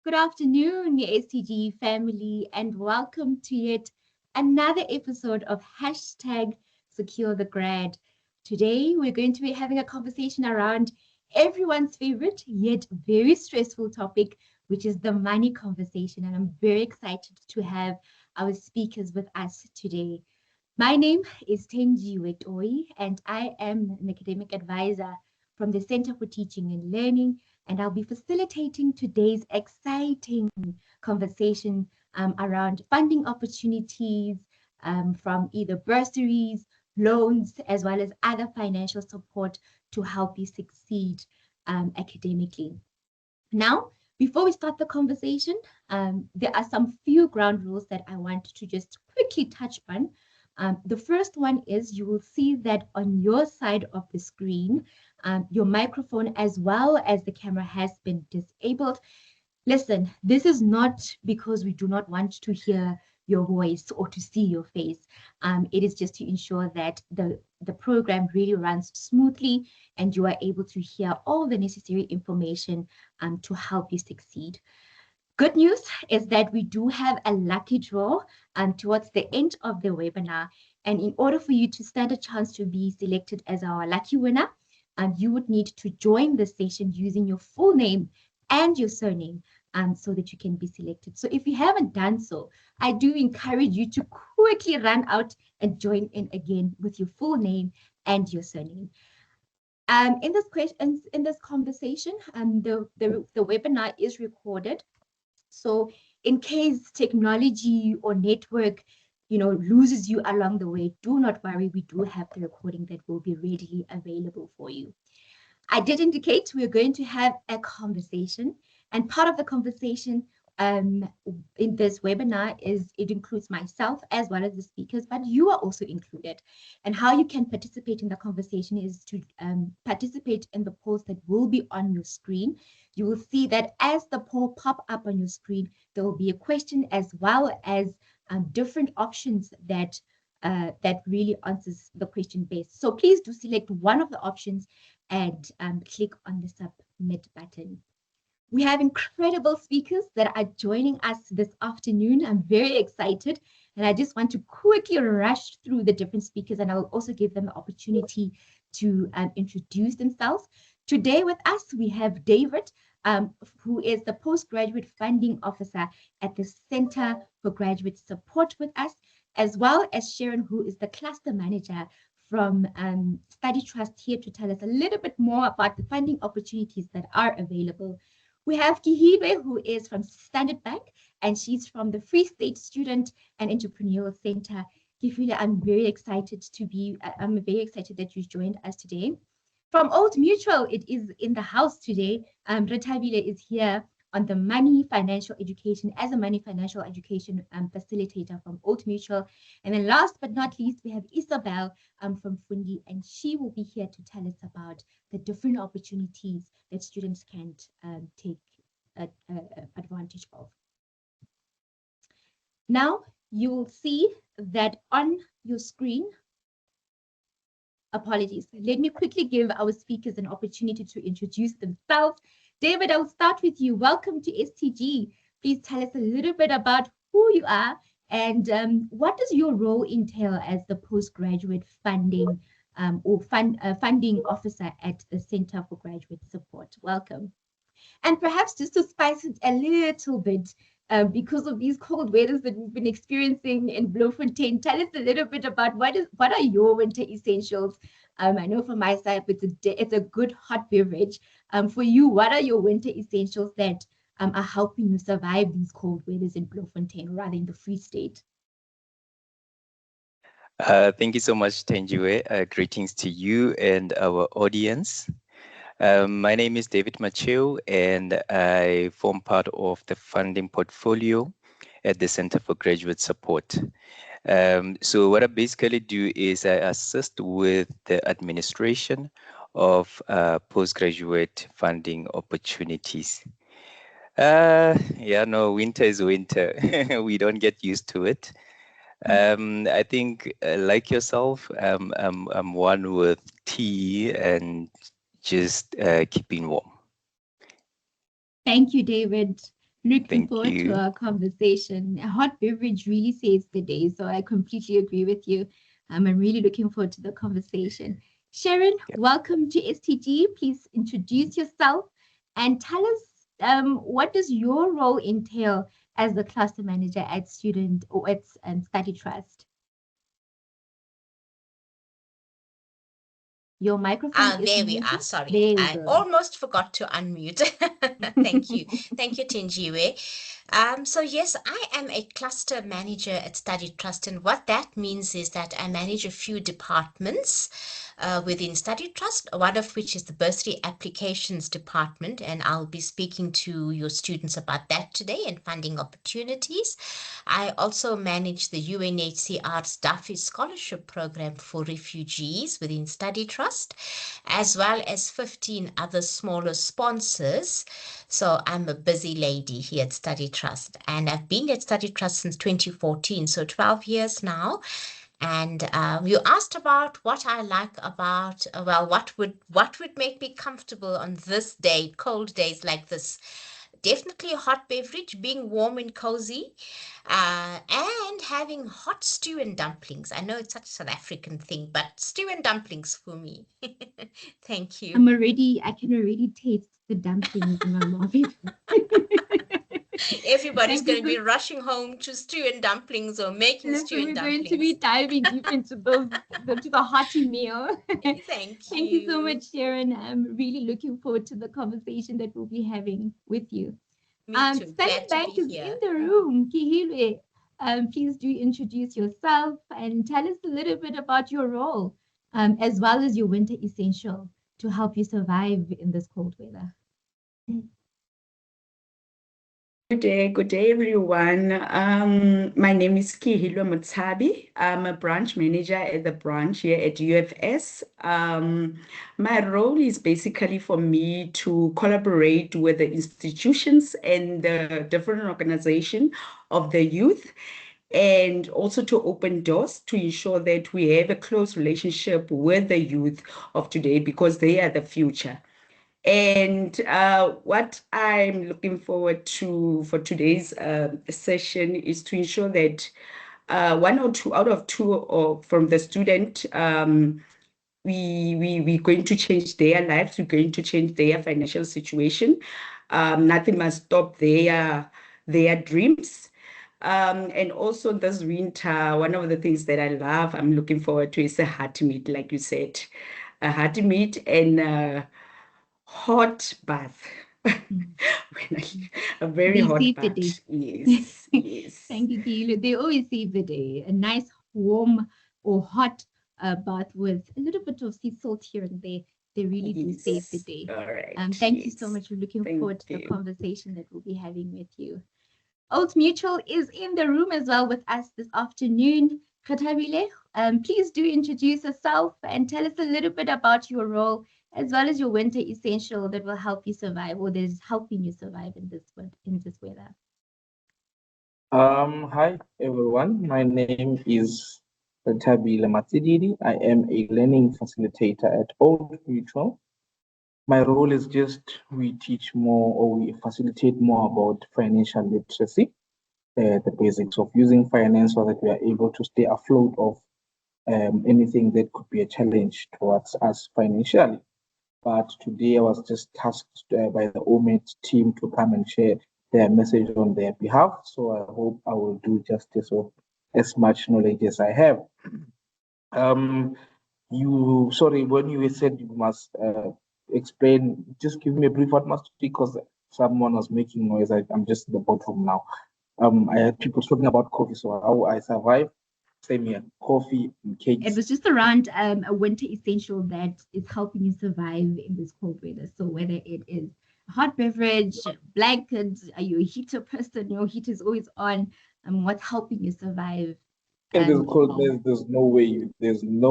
Good afternoon, STG family, and welcome to yet another episode of Hashtag Secure the Grad. Today, we're going to be having a conversation around everyone's favorite yet very stressful topic, which is the money conversation. And I'm very excited to have our speakers with us today. My name is Tenji Wetoi, and I am an academic advisor from the Center for Teaching and Learning, and I'll be facilitating today's exciting conversation around funding opportunities from either bursaries, loans, as well as other financial support to help you succeed academically. Now, before we start the conversation, there are some few ground rules that I want to just quickly touch on. The first one is you will see that on your side of the screen, your microphone as well as the camera has been disabled. Listen, this is not because we do not want to hear your voice or to see your face. It is just to ensure that the program really runs smoothly and you are able to hear all the necessary information to help you succeed. Good news is that we do have a lucky draw towards the end of the webinar. And in order for you to stand a chance to be selected as our lucky winner, you would need to join the session using your full name and your surname so that you can be selected. So if you haven't done so, I do encourage you to quickly run out and join in again with your full name and your surname. In this conversation, the webinar is recorded. So in case technology or network, loses you along the way, do not worry. We do have the recording that will be readily available for you. I did indicate we're going to have a conversation, and part of the conversation in this webinar it includes myself as well as the speakers, but you are also included. And how you can participate in the conversation is to participate in the polls that will be on your screen. You will see that as the poll pop up on your screen, there will be a question as well as different options that really answers the question best. So please do select one of the options and click on the submit button. We have incredible speakers that are joining us this afternoon. I'm very excited, and I just want to quickly rush through the different speakers, and I will also give them the opportunity to introduce themselves. Today with us, we have David, who is the Postgraduate Funding Officer at the Center for Graduate Support with us, as well as Sharon, who is the Cluster Manager from Study Trust, here to tell us a little bit more about the funding opportunities that are available. We have Kihibe, who is from Standard Bank, and she's from the Free State Student and Entrepreneurial Center. Kifile, I'm very excited that you joined us today. From Old Mutual, it is in the house today. Retabile is here on the money financial education as a money financial education facilitator from Old Mutual. And then last but not least, we have Isabel from Fundi, and she will be here to tell us about the different opportunities that students can take advantage of. Now, you will see that on your screen. Apologies. Let me quickly give our speakers an opportunity to introduce themselves. David, I'll start with you. Welcome to STG. Please tell us a little bit about who you are and what does your role entail as the postgraduate funding funding officer at the Center for Graduate Support. Welcome. And perhaps just to spice it a little bit, because of these cold weathers that we've been experiencing in Bloemfontein, tell us a little bit about what are your winter essentials? I know from my side, it's a good hot beverage. For you, what are your winter essentials that are helping you survive these cold weathers in Bloemfontein, rather in the Free State? Thank you so much, Tenjiwe. Greetings to you and our audience. My name is David Macheo, and I form part of the funding portfolio at the Center for Graduate Support. So what I basically do is I assist with the administration of postgraduate funding opportunities. Winter is winter. We don't get used to it. I think, like yourself, I'm one with tea and just keeping warm. Thank you, David. Looking Thank forward to you. our conversation. A hot beverage really saves the day, so I completely agree with you. I'm really looking forward to the conversation. Sharon, Yeah. welcome to STG. Please introduce yourself and tell us what does your role entail as the cluster manager at Student or at Study Trust? Your microphone is There we are. muted. Sorry, There we I go. almost forgot to unmute. Thank you. Thank you, Tenjiwe. So yes, I am a cluster manager at Study Trust, and what that means is that I manage a few departments within Study Trust, one of which is the bursary applications department, and I'll be speaking to your students about that today and funding opportunities. I also manage the UNHCR's Duffy Scholarship Program for refugees within Study Trust, as well as 15 other smaller sponsors. So I'm a busy lady here at Study Trust, and I've been at Study Trust since 2014, so 12 years now. And you asked about what I like about, well, what would make me comfortable on this day, cold days like this. Definitely a hot beverage, being warm and cozy, and having hot stew and dumplings. I know it's such a South African thing, but stew and dumplings for me. Thank you. I can already taste the dumplings in my mouth. Everybody's Thank you going to be rushing home to stew and dumplings or making stew Listen, and we're going to be dumplings. diving deep into to the hearty meal. Thank Thank you so you. much, Sharon. I'm really looking forward to the conversation that we'll be having with you. Me too. Standing Glad to Bank be is in here. the room. Kihilwe, please do introduce yourself and tell us a little bit about your role, as well as your winter essential to help you survive in this cold weather. Good day, everyone. My name is Kihilwe Mutsabi. I'm a branch manager at the branch here at UFS. My role is basically for me to collaborate with the institutions and the different organizations of the youth, and also to open doors to ensure that we have a close relationship with the youth of today, because they are the future. And what I'm looking forward to for today's session is to ensure that one or two out of two or from the student, we're going to change their lives. We're going to change their financial situation. Nothing must stop their dreams. And also this winter, one of the things that I love, I'm looking forward to, is a hearty meat, like you said, a hearty meat and hot bath. A very They hot save the day. bath. Yes, yes. Thank you, Kihilwe. They always save the day. A nice warm or hot bath with a little bit of sea salt here and there. They really do save the Yes. day. All right. Thank you Yes. so much. We're looking Thank forward to the you. conversation that we'll be having with you. Old Mutual is in the room as well with us this afternoon. Khatabile, please do introduce yourself and tell us a little bit about your role, as well as your winter essential that will help you survive, or that is helping you survive in this weather. Hi everyone. My name is Tabi Lamatididi. I am a learning facilitator at Old Mutual. My role is just we teach more, or we facilitate more about financial literacy, the basics of using finance so that we are able to stay afloat of anything that could be a challenge towards us financially. But today I was just tasked by the OMED team to come and share their message on their behalf. So I hope I will do justice with as much knowledge as I have. Sorry, when you said you must explain, just give me a brief what must, because someone was making noise. I'm just in the boardroom now. I had people talking about coffee, so how I survive. Same here, coffee and cakes. It was just around a winter essential that is helping you survive in this cold weather. So whether it is a hot beverage, blankets, are you a heater person? Your heater is always on. What's helping you survive? In this cold, there's no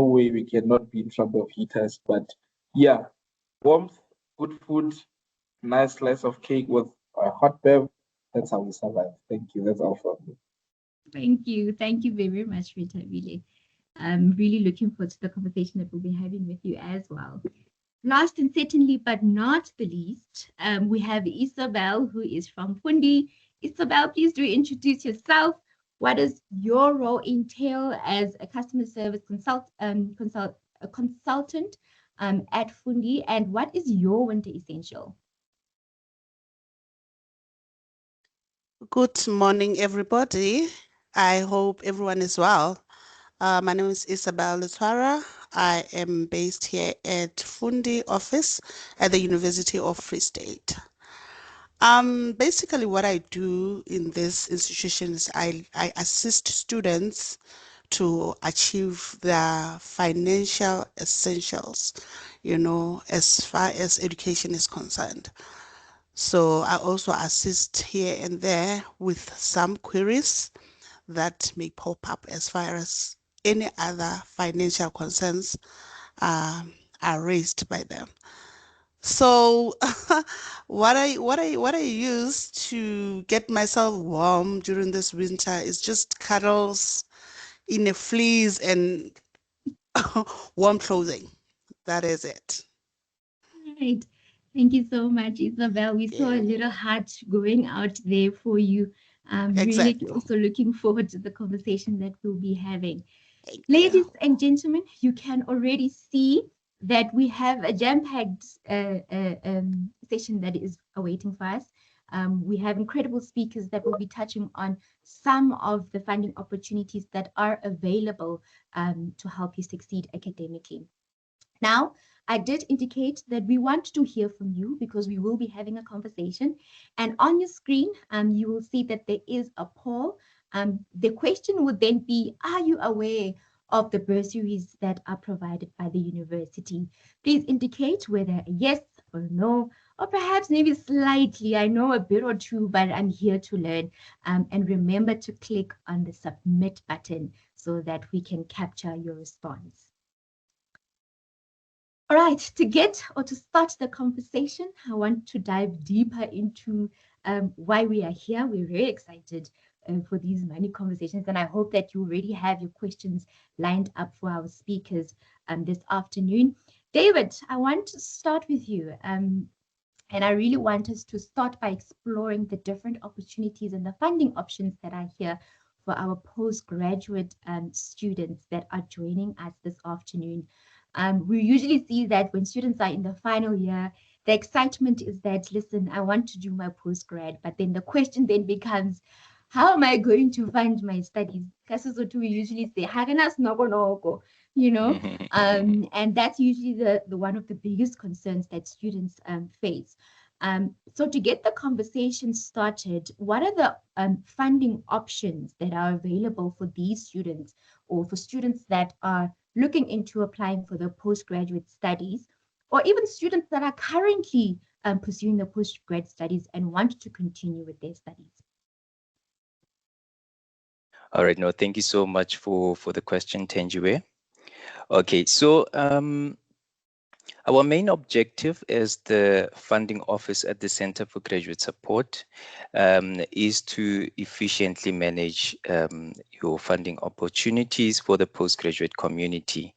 way we cannot be in front of heaters. But yeah, warmth, good food, nice slice of cake with a hot bev. That's how we survive. Thank you. That's all from me. Thank you. Thank you very much, Rita. Really. I'm really looking forward to the conversation that we'll be having with you as well. Last and certainly, but not the least, we have Isabel, who is from Fundi. Isabel, please do introduce yourself. What does your role entail as a customer service a consultant at Fundi, and what is your winter essential? Good morning, everybody. I hope everyone is well. My name is Isabel Lutwara. I am based here at Fundi office at the University of Free State. Basically what I do in this institution is I assist students to achieve their financial essentials, as far as education is concerned. So I also assist here and there with some queries that may pop up as far as any other financial concerns are raised by them. So what I use to get myself warm during this winter is just cuddles in a fleece and warm clothing. That is it. Right. Thank you so much, Isabel. We saw a Yeah, little heart going out there for you. I'm really exactly. also looking forward to the conversation that we'll be having. Thank Ladies you. and gentlemen, you can already see that we have a jam-packed session that is awaiting for us. We have incredible speakers that will be touching on some of the funding opportunities that are available to help you succeed academically. Now, I did indicate that we want to hear from you because we will be having a conversation. And on your screen, you will see that there is a poll. The question would then be, are you aware of the bursaries that are provided by the university? Please indicate whether a yes or no, or perhaps maybe slightly. I know a bit or two, but I'm here to learn. And remember to click on the submit button so that we can capture your response. All right, to start the conversation, I want to dive deeper into why we are here. We're very excited for these many conversations, and I hope that you already have your questions lined up for our speakers this afternoon. David, I want to start with you. And I really want us to start by exploring the different opportunities and the funding options that are here for our postgraduate students that are joining us this afternoon. We usually see that when students are in the final year, the excitement is that, listen, I want to do my postgrad, but then the question then becomes, how am I going to fund my studies? We usually say, you know, and that's usually the one of the biggest concerns that students face. So to get the conversation started, what are the funding options that are available for these students or for students that are looking into applying for the postgraduate studies, or even students that are currently pursuing the postgrad studies and want to continue with their studies? All right, no, thank you so much for the question, Tenjiwe. Okay, so our main objective as the funding office at the Center for Graduate Support is to efficiently manage your funding opportunities for the postgraduate community.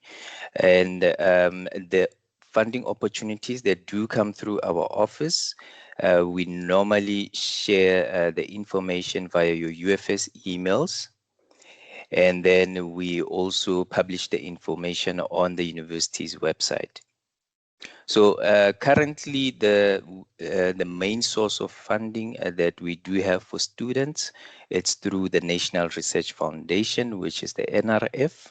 And the funding opportunities that do come through our office, we normally share the information via your UFS emails. And then we also publish the information on the university's website. So currently, the main source of funding that we do have for students, it's through the National Research Foundation, which is the NRF.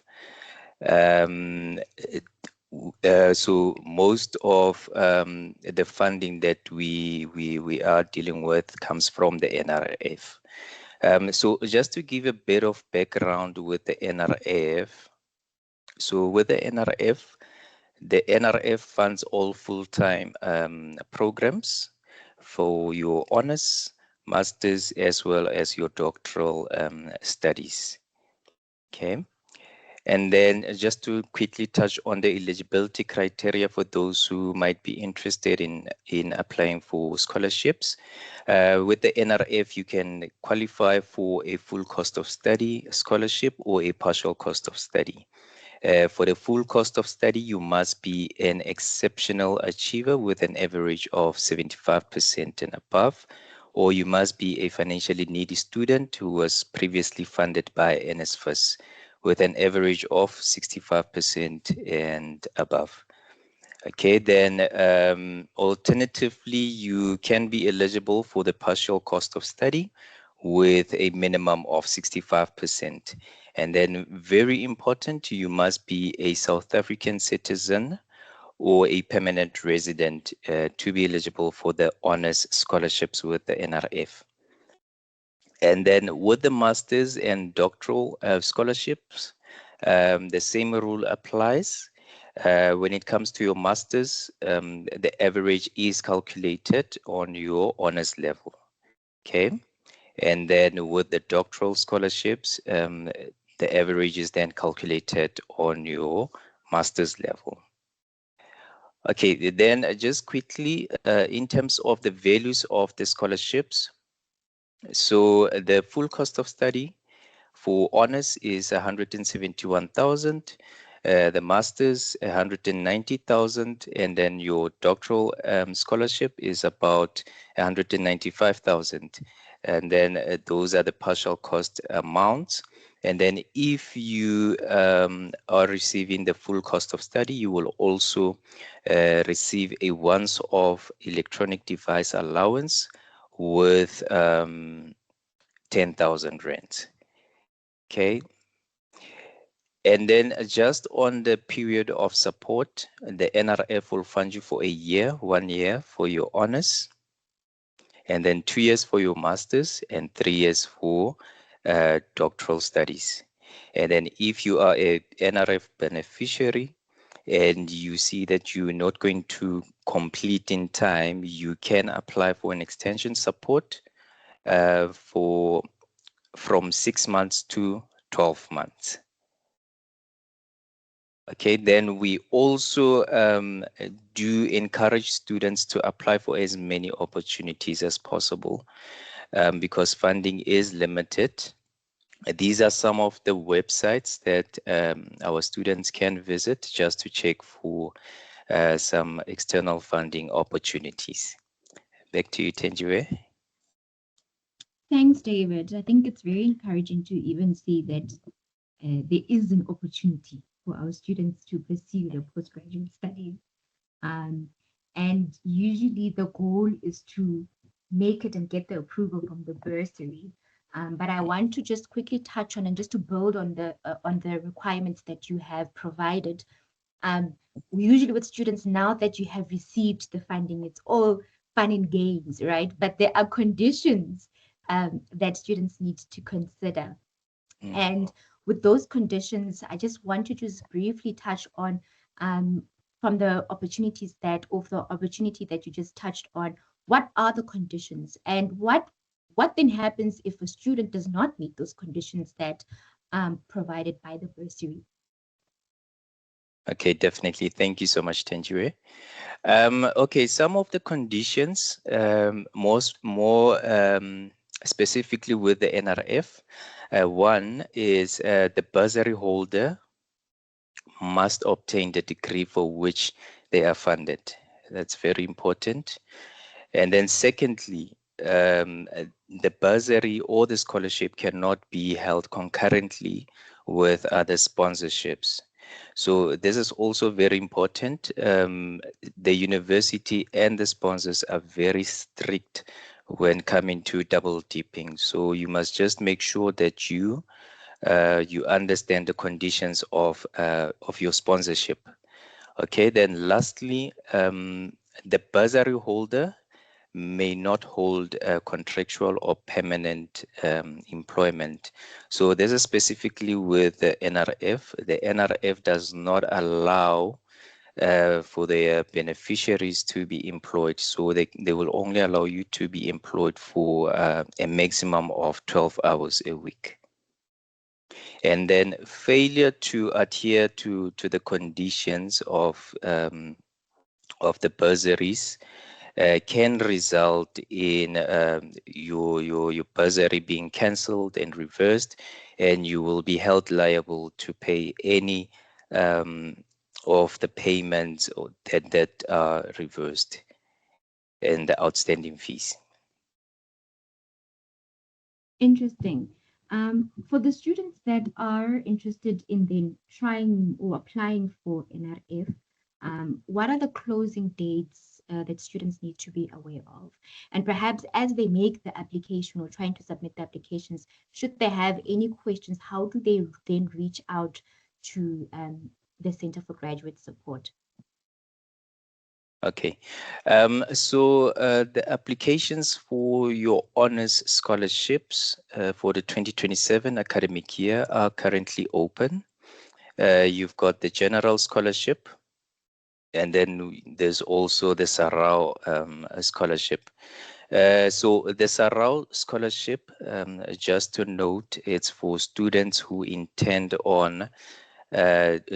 So most of the funding that we are dealing with comes from the NRF. So just to give a bit of background with the NRF, so with the NRF funds all full-time programs for your honors, masters, as well as your doctoral studies. Okay. And then just to quickly touch on the eligibility criteria for those who might be interested in applying for scholarships. With the NRF, you can qualify for a full cost of study scholarship or a partial cost of study. For the full cost of study, you must be an exceptional achiever with an average of 75% and above, or you must be a financially needy student who was previously funded by NSFAS with an average of 65% and above. Okay, then alternatively, you can be eligible for the partial cost of study with a minimum of 65%. And then very important, you must be a South African citizen or a permanent resident to be eligible for the honors scholarships with the NRF. And then with the master's and doctoral scholarships, the same rule applies. When it comes to your master's, the average is calculated on your honors level. Okay. And then with the doctoral scholarships, the average is then calculated on your master's level. Okay, then just quickly, in terms of the values of the scholarships, so the full cost of study for honors is 171,000, the masters 190,000, and then your doctoral scholarship is about 195,000. And then those are the partial cost amounts. And then if you are receiving the full cost of study, you will also receive a once-off electronic device allowance with 10,000 rand. Okay. And then just on the period of support, the NRF will fund you for a year, 1 year for your honors, and then 2 years for your masters, and 3 years for doctoral studies. And then if you are a NRF beneficiary and you see that you're not going to complete in time, you can apply for an extension support from 6 months to 12 months. Okay, then we also do encourage students to apply for as many opportunities as possible because funding is limited. These are some of the websites that our students can visit just to check for some external funding opportunities. Back to you, Tenjiwe. Thanks, David. I think it's very encouraging to even see that there is an opportunity for our students to pursue their postgraduate studies. And usually the goal is to make it and get the approval from the bursary. But I want to just quickly touch on and just to build on the requirements that you have provided. Usually with students, now that you have received the funding, it's all fun and games, right? But there are conditions that students need to consider. And with those conditions, I just want to just briefly touch on from the opportunities that, of the opportunity that you just touched on, what are the conditions and what then happens if a student does not meet those conditions that provided by the bursary? Okay, definitely. Thank you so much, Tenjiwe. Okay, some of the conditions, more specifically with the NRF, one is the bursary holder must obtain the degree for which they are funded. That's very important. And then secondly, the bursary or the scholarship cannot be held concurrently with other sponsorships. So this is also very important. The university and the sponsors are very strict when coming to double dipping. So you must just make sure that you understand the conditions of your sponsorship. Okay, then lastly, the bursary holder may not hold contractual or permanent employment. So this is specifically with the NRF. The NRF does not allow for their beneficiaries to be employed. So they will only allow you to be employed for a maximum of 12 hours a week. And then failure to adhere to the conditions of the bursaries can result in your bursary being cancelled and reversed, and you will be held liable to pay any of the payments that are reversed and the outstanding fees. Interesting. For the students that are interested in then trying or applying for NRF, what are the closing dates that students need to be aware of? And perhaps as they make the application or trying to submit the applications, should they have any questions, how do they then reach out to the Center for Graduate Support? Okay, so the applications for your honors scholarships for the 2027 academic year are currently open. You've got the general scholarship, and then there's also the Sarao scholarship. So the Sarao scholarship, just to note, it's for students who intend on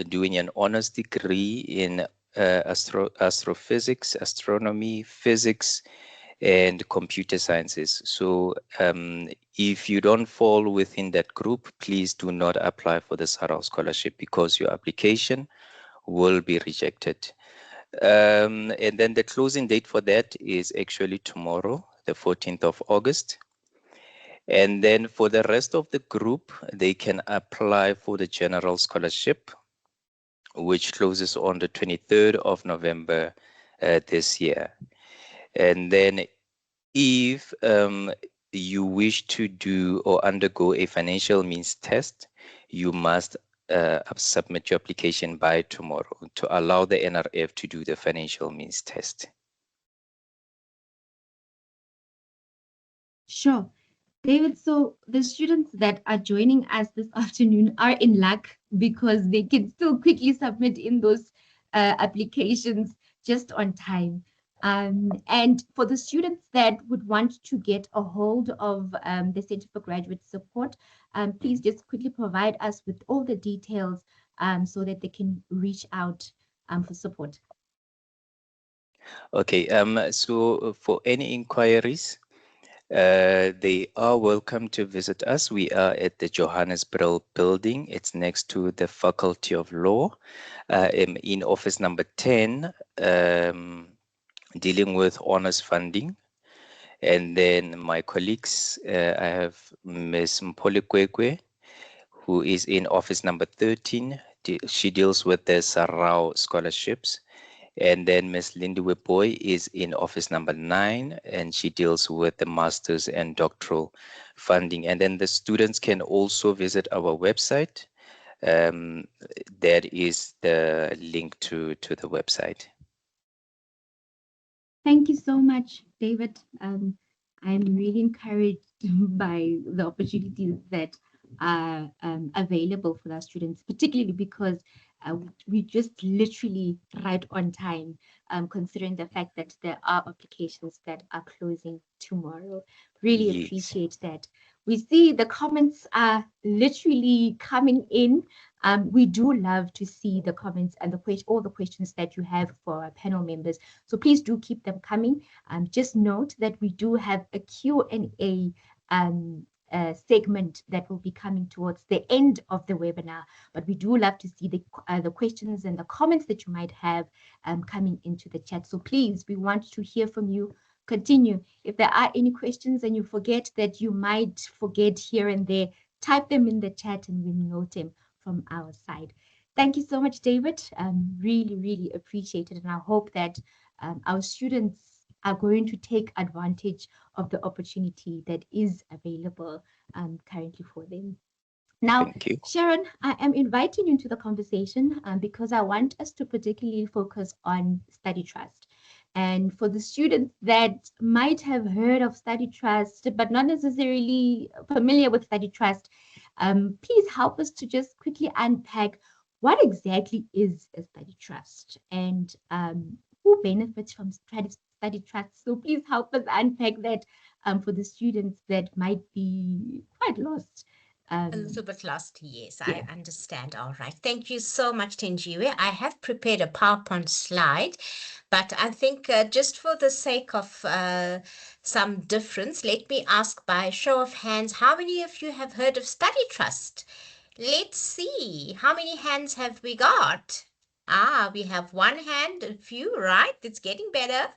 doing an honors degree in astrophysics, astronomy, physics, and computer sciences. So if you don't fall within that group, please do not apply for the Sarao scholarship because your application will be rejected. And then the closing date for that is actually tomorrow, the 14th of August. And then for the rest of the group, they can apply for the general scholarship, which closes on the 23rd of November this year. And then if you wish to do or undergo a financial means test, you must submit your application by tomorrow to allow the NRF to do the financial means test. Sure. David, so the students that are joining us this afternoon are in luck because they can still quickly submit in those applications just on time. And for the students that would want to get a hold of the Center for Graduate Support, please just quickly provide us with all the details so that they can reach out for support. Okay, so for any inquiries, they are welcome to visit us. We are at the Johannesburg building. It's next to the Faculty of Law in office number 10, dealing with honors funding. And then my colleagues, I have Ms. Mpole Kwekwe, who is in office number 13. She deals with the Sarao scholarships. And then Ms. Lindy Boy is in office number 9, and she deals with the master's and doctoral funding. And then the students can also visit our website. That is the link to the website. Thank you so much, David. I'm really encouraged by the opportunities that are available for our students, particularly because we just literally right on time, considering the fact that there are applications that are closing tomorrow. Really Yes. appreciate that. We see the comments are literally coming in. We do love to see the comments and all the questions that you have for our panel members. So please do keep them coming. Just note that we do have a Q&A segment that will be coming towards the end of the webinar. But we do love to see the questions and the comments that you might have coming into the chat. So please, we want to hear from you. Continue. If there are any questions and you forget that you might forget here and there, type them in the chat and we'll note them from our side. Thank you so much, David. Really, really appreciate it. And I hope that our students are going to take advantage of the opportunity that is available currently for them. Now, Thank you. Sharon, I am inviting you into the conversation because I want us to particularly focus on Study Trust. And for the students that might have heard of Study Trust, but not necessarily familiar with Study Trust, please help us to just quickly unpack what exactly is a Study Trust and who benefits from Study Trust. So please help us unpack that for the students that might be quite lost. A little bit lost, yes, yeah. I understand. All right. Thank you so much, Tenjiwe. I have prepared a PowerPoint slide, but I think just for the sake of some difference, let me ask by show of hands, how many of you have heard of Study Trust? Let's see. How many hands have we got? Ah, we have one hand, a few, right? It's getting better.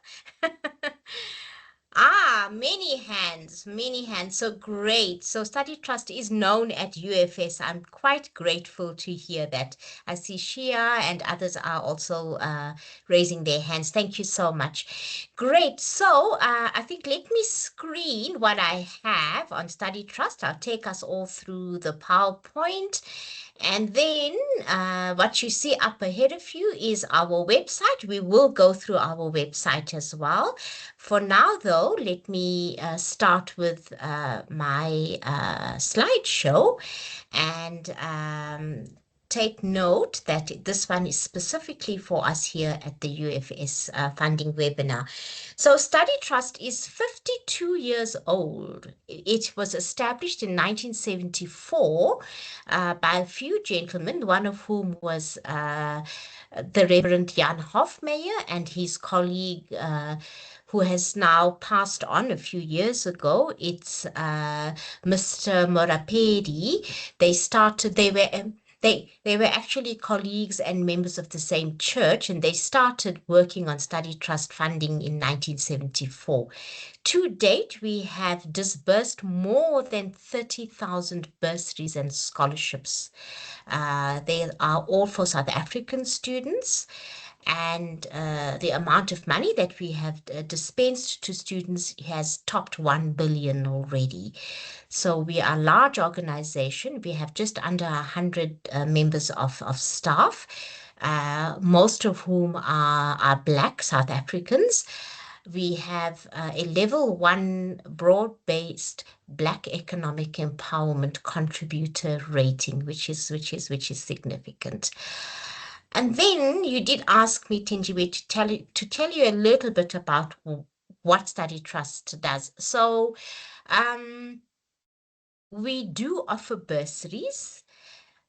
many hands, many hands. So great. So Study Trust is known at UFS. I'm quite grateful to hear that. I see Shia and others are also raising their hands. Thank you so much. Great. So I think let me screen what I have on Study Trust. I'll take us all through the PowerPoint. And then what you see up ahead of you is our website. We will go through our website as well. For now, though, let me start with my slideshow and take note that this one is specifically for us here at the UFS funding webinar. So Study Trust is 52 years old. It was established in 1974 by a few gentlemen, one of whom was the Reverend Jan Hofmeyer and his colleague who has now passed on a few years ago. It's Mr. Morapedi. They were actually colleagues and members of the same church, and they started working on Study Trust funding in 1974. To date, we have disbursed more than 30,000 bursaries and scholarships. They are all for South African students, and the amount of money that we have dispensed to students has topped 1 billion already. So we are a large organization. We have just under 100 members of staff, most of whom are Black South Africans. We have a level 1 broad-based Black economic empowerment contributor rating, which is significant. And then you did ask me, Tinjiwe, to tell you a little bit about what Study Trust does. So we do offer bursaries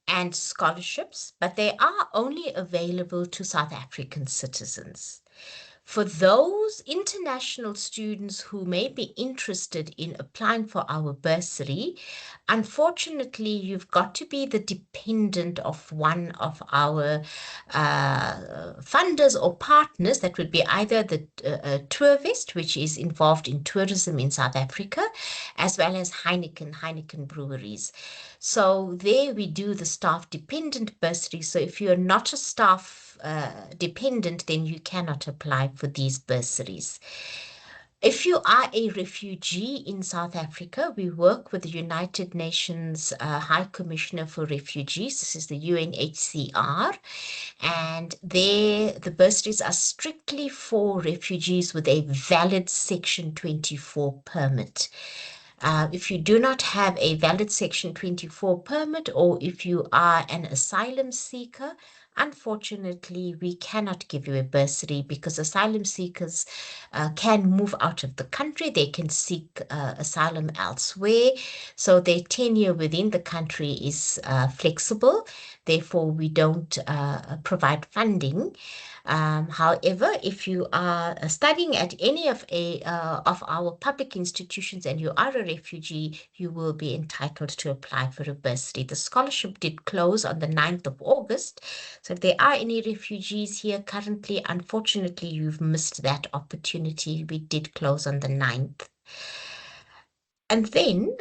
and scholarships, but they are only available to South African citizens. For those international students who may be interested in applying for our bursary, unfortunately, you've got to be the dependent of one of our funders or partners. That would be either the Tourvest, which is involved in tourism in South Africa, as well as Heineken breweries. So there we do the staff dependent bursary. So if you're not a staff dependent, then you cannot apply for these bursaries. If you are a refugee in South Africa, we work with the United Nations High Commissioner for Refugees. This is the UNHCR. And the bursaries are strictly for refugees with a valid Section 24 permit. If you do not have a valid Section 24 permit, or if you are an asylum seeker, unfortunately, we cannot give you a bursary because asylum seekers can move out of the country. They can seek asylum elsewhere. So their tenure within the country is flexible. Therefore, we don't provide funding. However, if you are studying at any of our public institutions and you are a refugee, you will be entitled to apply for a bursary. The scholarship did close on the 9th of August. So if there are any refugees here currently, unfortunately, you've missed that opportunity. We did close on the 9th. And then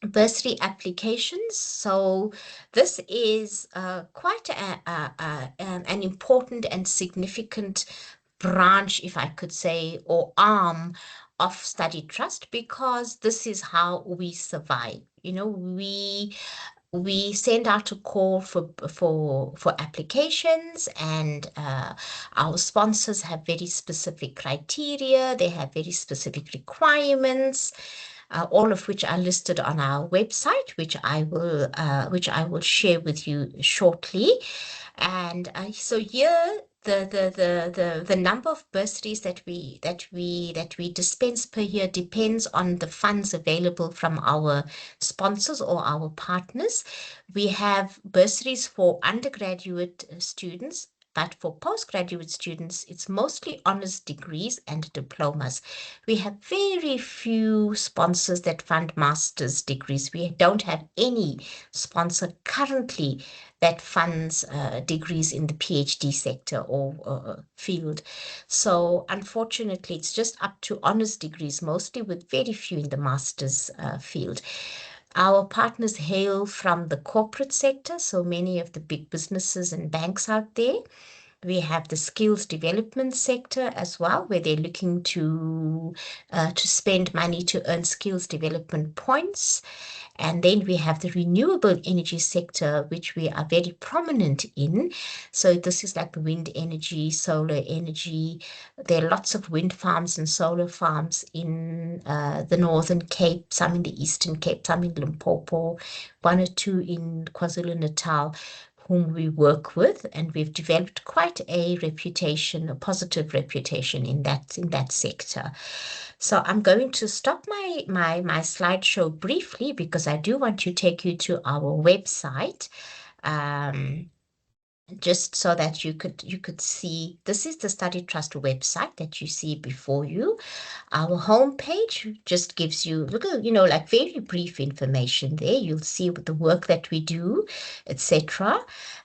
bursary applications. So this is quite an important and significant branch, if I could say, or arm of Study Trust, because this is how we survive. You know, we send out a call for applications, and our sponsors have very specific criteria. They have very specific requirements, all of which are listed on our website, which I will share with you shortly. And so here, the number of bursaries that we dispense per year depends on the funds available from our sponsors or our partners. We have bursaries for undergraduate students But for postgraduate students, it's mostly honors degrees and diplomas. We have very few sponsors that fund master's degrees. We don't have any sponsor currently that funds degrees in the PhD sector or field. So unfortunately, it's just up to honors degrees, mostly, with very few in the master's field. Our partners hail from the corporate sector, so many of the big businesses and banks out there. We have the skills development sector as well, where they're looking to spend money to earn skills development points. And then we have the renewable energy sector, which we are very prominent in. So this is like wind energy, solar energy. There are lots of wind farms and solar farms in the Northern Cape, some in the Eastern Cape, some in Limpopo, one or two in KwaZulu-Natal, whom we work with, and we've developed quite a reputation, a positive reputation in that sector. So I'm going to stop my slideshow briefly because I do want to take you to our website. Just so that you could see, this is the Study Trust website that you see before you. Our homepage just gives you little, like very brief information there. You'll see the work that we do, etc.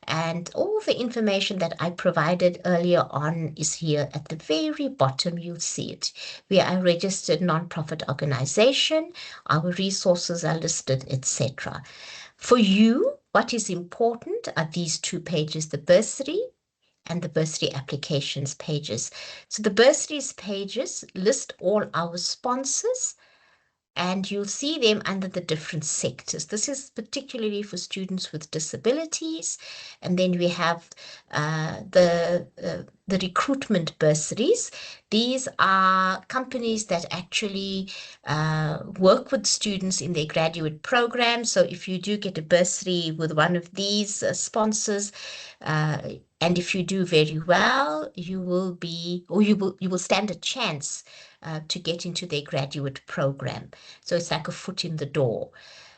And all the information that I provided earlier on is here at the very bottom. You'll see it. We are a registered nonprofit organization. Our resources are listed, etc. For you, what is important are these two pages, the bursary and the bursary applications pages. So the bursaries pages list all our sponsors, and you'll see them under the different sectors. This is particularly for students with disabilities. And then we have the recruitment bursaries. These are companies that actually work with students in their graduate program. So if you do get a bursary with one of these sponsors, and if you do very well, you will stand a chance to get into their graduate program. So it's like a foot in the door.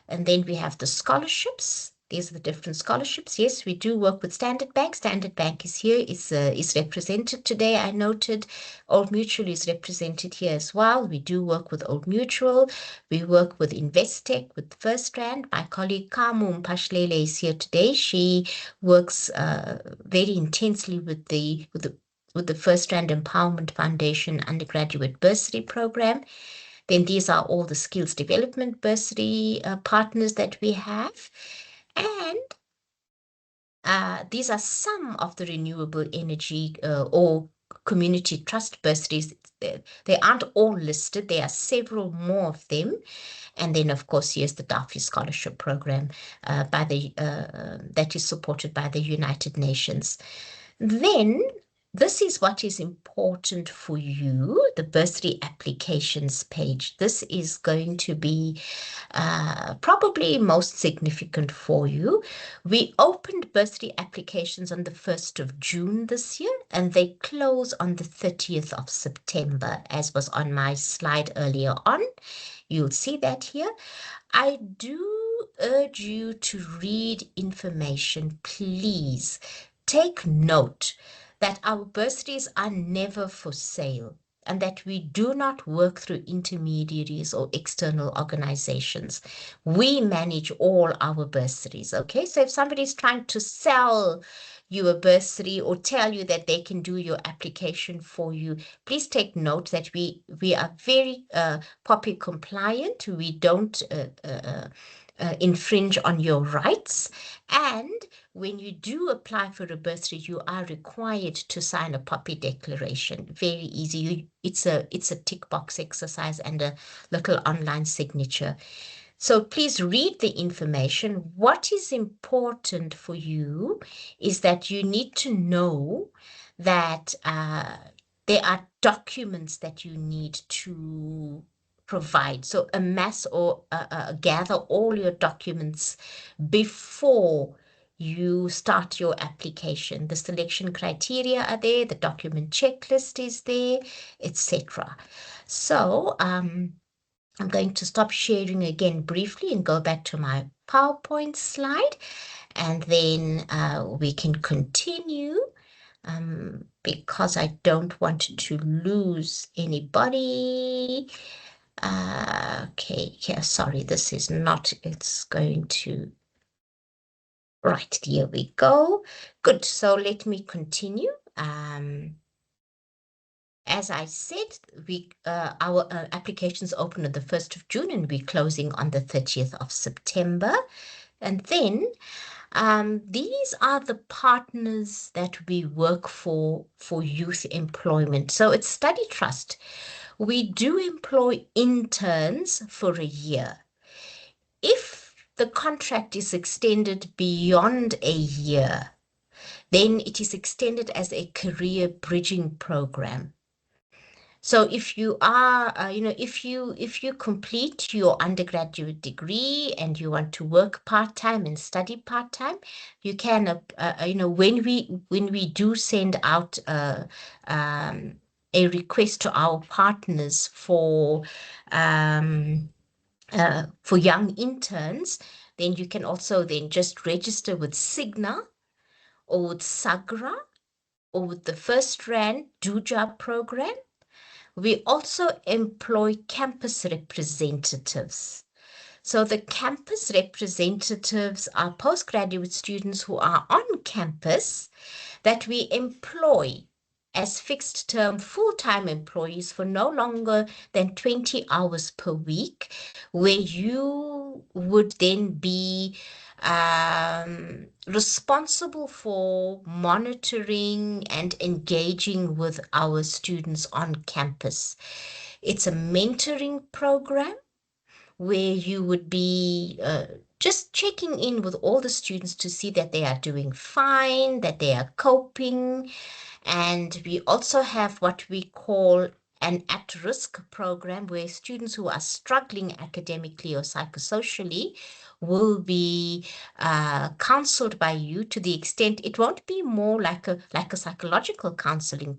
And then we have the scholarships. These are the different scholarships. Yes, we do work with Standard Bank. Standard Bank is here, is represented today. I noted Old Mutual is represented here as well. We do work with Old Mutual. We work with Investec, with FirstRand. My colleague Kamu Mpashlele is here today. She works very intensely with the FirstRand Empowerment Foundation undergraduate bursary program. Then these are all the skills development bursary partners that we have. And these are some of the renewable energy or community trust bursaries. They aren't all listed. There are several more of them. And then, of course, here's the Daffy Scholarship Program that is supported by the United Nations. Then this is what is important for you, the bursary applications page. This is going to be probably most significant for you. We opened bursary applications on the 1st of June this year, and they close on the 30th of September, as was on my slide earlier on. You'll see that here. I do urge you to read information, please. Take note that our bursaries are never for sale and that we do not work through intermediaries or external organizations. We manage all our bursaries, okay? So if somebody's trying to sell you a bursary or tell you that they can do your application for you, please take note that we are very POPI compliant. We don't infringe on your rights. And when you do apply for a bursary, you are required to sign a POPI declaration. Very easy. It's a tick box exercise and a little online signature. So please read the information. What is important for you is that you need to know that there are documents that you need to provide. So amass or gather all your documents before you start your application. The selection criteria are there, the document checklist is there, etc. So I'm going to stop sharing again briefly and go back to my PowerPoint slide, and then we can continue because I don't want to lose anybody. Okay, yeah, sorry, this is not, it's going to, right, here we go. Good, so let me continue. As I said, our applications open on the 1st of June and we're closing on the 30th of September. And then these are the partners that we work for youth employment. So it's Study Trust. We do employ interns for a year. If the contract is extended beyond a year, then it is extended as a career bridging program. So if you are, if you complete your undergraduate degree and you want to work part-time and study part-time, you can, when we do send out a request to our partners for young interns, then you can also then just register with Signa or with Sagra or with the First Rand Do Job program. We also employ campus representatives. So the campus representatives are postgraduate students who are on campus that we employ as fixed term full-time employees for no longer than 20 hours per week, where you would then be responsible for monitoring and engaging with our students on campus. It's a mentoring program where you would be just checking in with all the students to see that they are doing fine, that they are coping. And we also have what we call an at-risk program where students who are struggling academically or psychosocially will be counseled by you to the extent it won't be more like a psychological counseling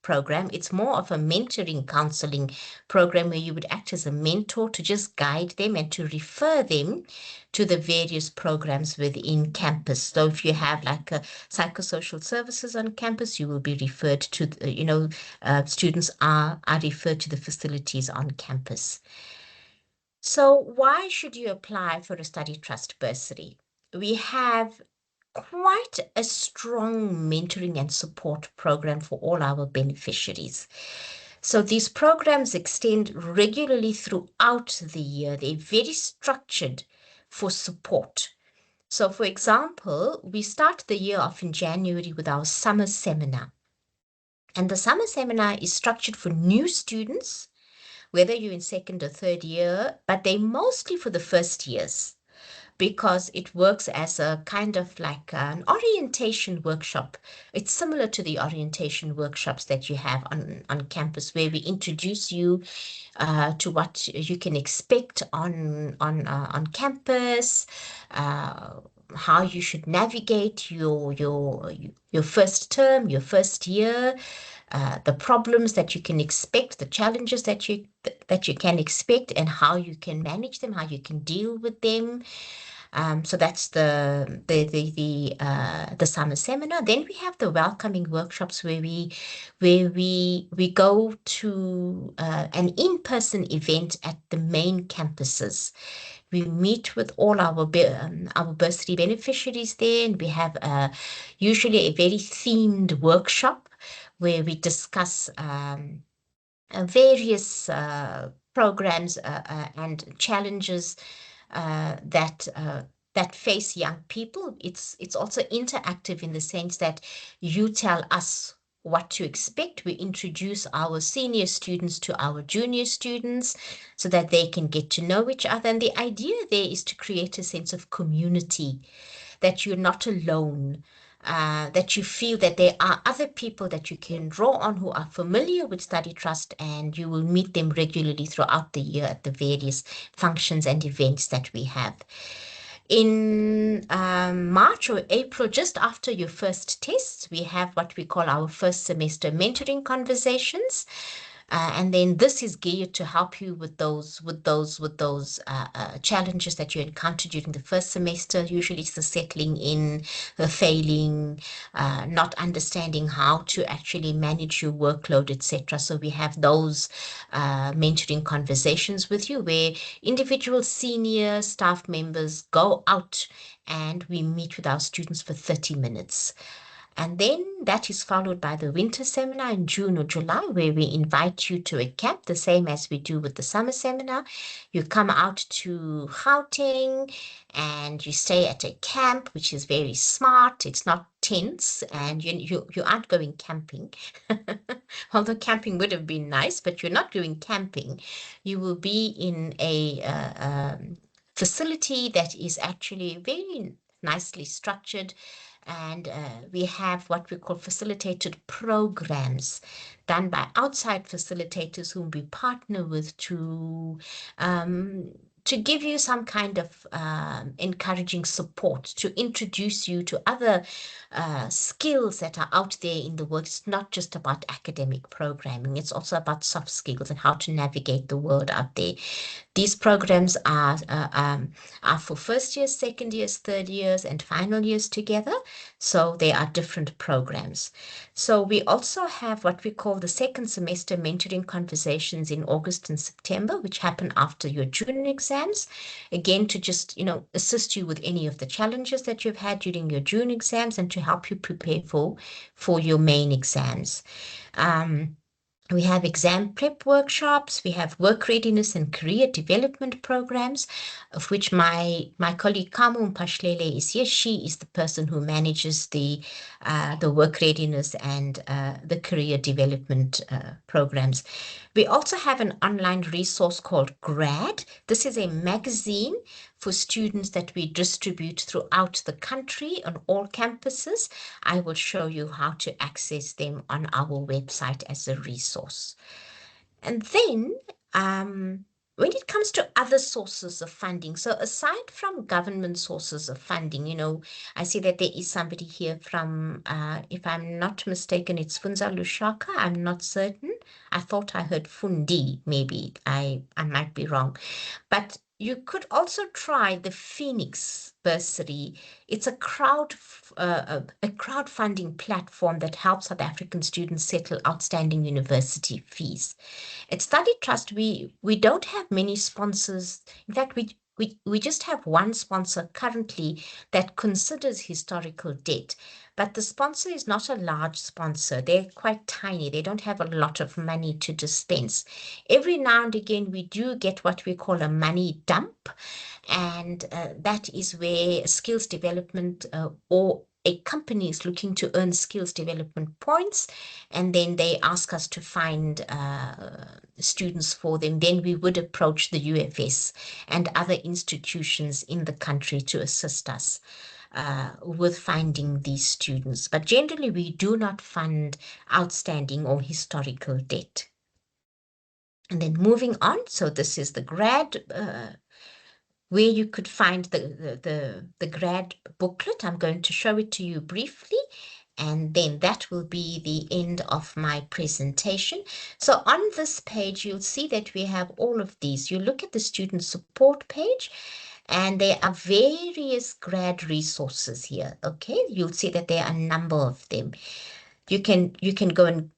program. It's more of a mentoring counseling program where you would act as a mentor to just guide them and to refer them to the various programs within campus. So if you have like a psychosocial services on campus, you will be referred to, students are referred to the facilities on campus. So why should you apply for a Study Trust bursary? We have quite a strong mentoring and support program for all our beneficiaries. So these programs extend regularly throughout the year. They're very structured for support. So for example, we start the year off in January with our summer seminar. And the summer seminar is structured for new students, whether you're in second or third year, but they're mostly for the first years, because it works as a kind of like an orientation workshop. It's similar to the orientation workshops that you have on campus, where we introduce you to what you can expect on campus, how you should navigate your first term, your first year, the problems that you can expect, the challenges that you can expect, and how you can manage them, how you can deal with them. So that's the summer seminar. Then we have the welcoming workshops where we go to an in-person event at the main campuses. We meet with all our bursary beneficiaries there, and we have usually a very themed workshop where we discuss various programs and challenges that face young people. It's also interactive in the sense that you tell us what to expect. We introduce our senior students to our junior students so that they can get to know each other. And the idea there is to create a sense of community, that you're not alone, that you feel that there are other people that you can draw on who are familiar with Study Trust, and you will meet them regularly throughout the year at the various functions and events that we have. In March or April, just after your first tests, we have what we call our first semester mentoring conversations. And then this is geared to help you with those challenges that you encounter during the first semester. Usually it's the settling in, the failing, not understanding how to actually manage your workload, etc. So we have those mentoring conversations with you where individual senior staff members go out and we meet with our students for 30 minutes. And then that is followed by the winter seminar in June or July, where we invite you to a camp, the same as we do with the summer seminar. You come out to Gauteng and you stay at a camp, which is very smart. It's not tense, and you aren't going camping. Although camping would have been nice, but you're not going camping. You will be in a facility that is actually very nicely structured. And we have what we call facilitated programs done by outside facilitators whom we partner with to give you some kind of encouraging support, to introduce you to other skills that are out there in the world. It's not just about academic programming, it's also about soft skills and how to navigate the world out there. These programs are for first years, second years, third years, and final years together. So they are different programs. So we also have what we call the second semester mentoring conversations in August and September, which happen after your June exams. Again, to just, assist you with any of the challenges that you've had during your June exams and to help you prepare for your main exams. We have exam prep workshops, we have work readiness and career development programs, of which my colleague Kamu Mpashlele is here. She is the person who manages the work readiness and the career development programs. We also have an online resource called Grad. This is a magazine for students that we distribute throughout the country on all campuses. I will show you how to access them on our website as a resource. And then when it comes to other sources of funding, so aside from government sources of funding, I see that there is somebody here from, if I'm not mistaken, it's Funza Lushaka. I'm not certain. I thought I heard Fundi, maybe. I might be wrong. But you could also try the Phoenix Bursary. It's a crowdfunding platform that helps South African students settle outstanding university fees. At Study Trust, we don't have many sponsors. In fact, we just have one sponsor currently that considers historical debt. But the sponsor is not a large sponsor. They're quite tiny. They don't have a lot of money to dispense. Every now and again, we do get what we call a money dump. And that is where skills development or a company is looking to earn skills development points, and then they ask us to find students for them. Then we would approach the UFS and other institutions in the country to assist us with finding these students. But generally, we do not fund outstanding or historical debt. And then moving on, so this is the grad where you could find the grad booklet. I'm going to show it to you briefly, and then that will be the end of my presentation. So on this page, you'll see that we have all of these. You look at the student support page, and there are various grad resources here, okay? You'll see that there are a number of them. You can go and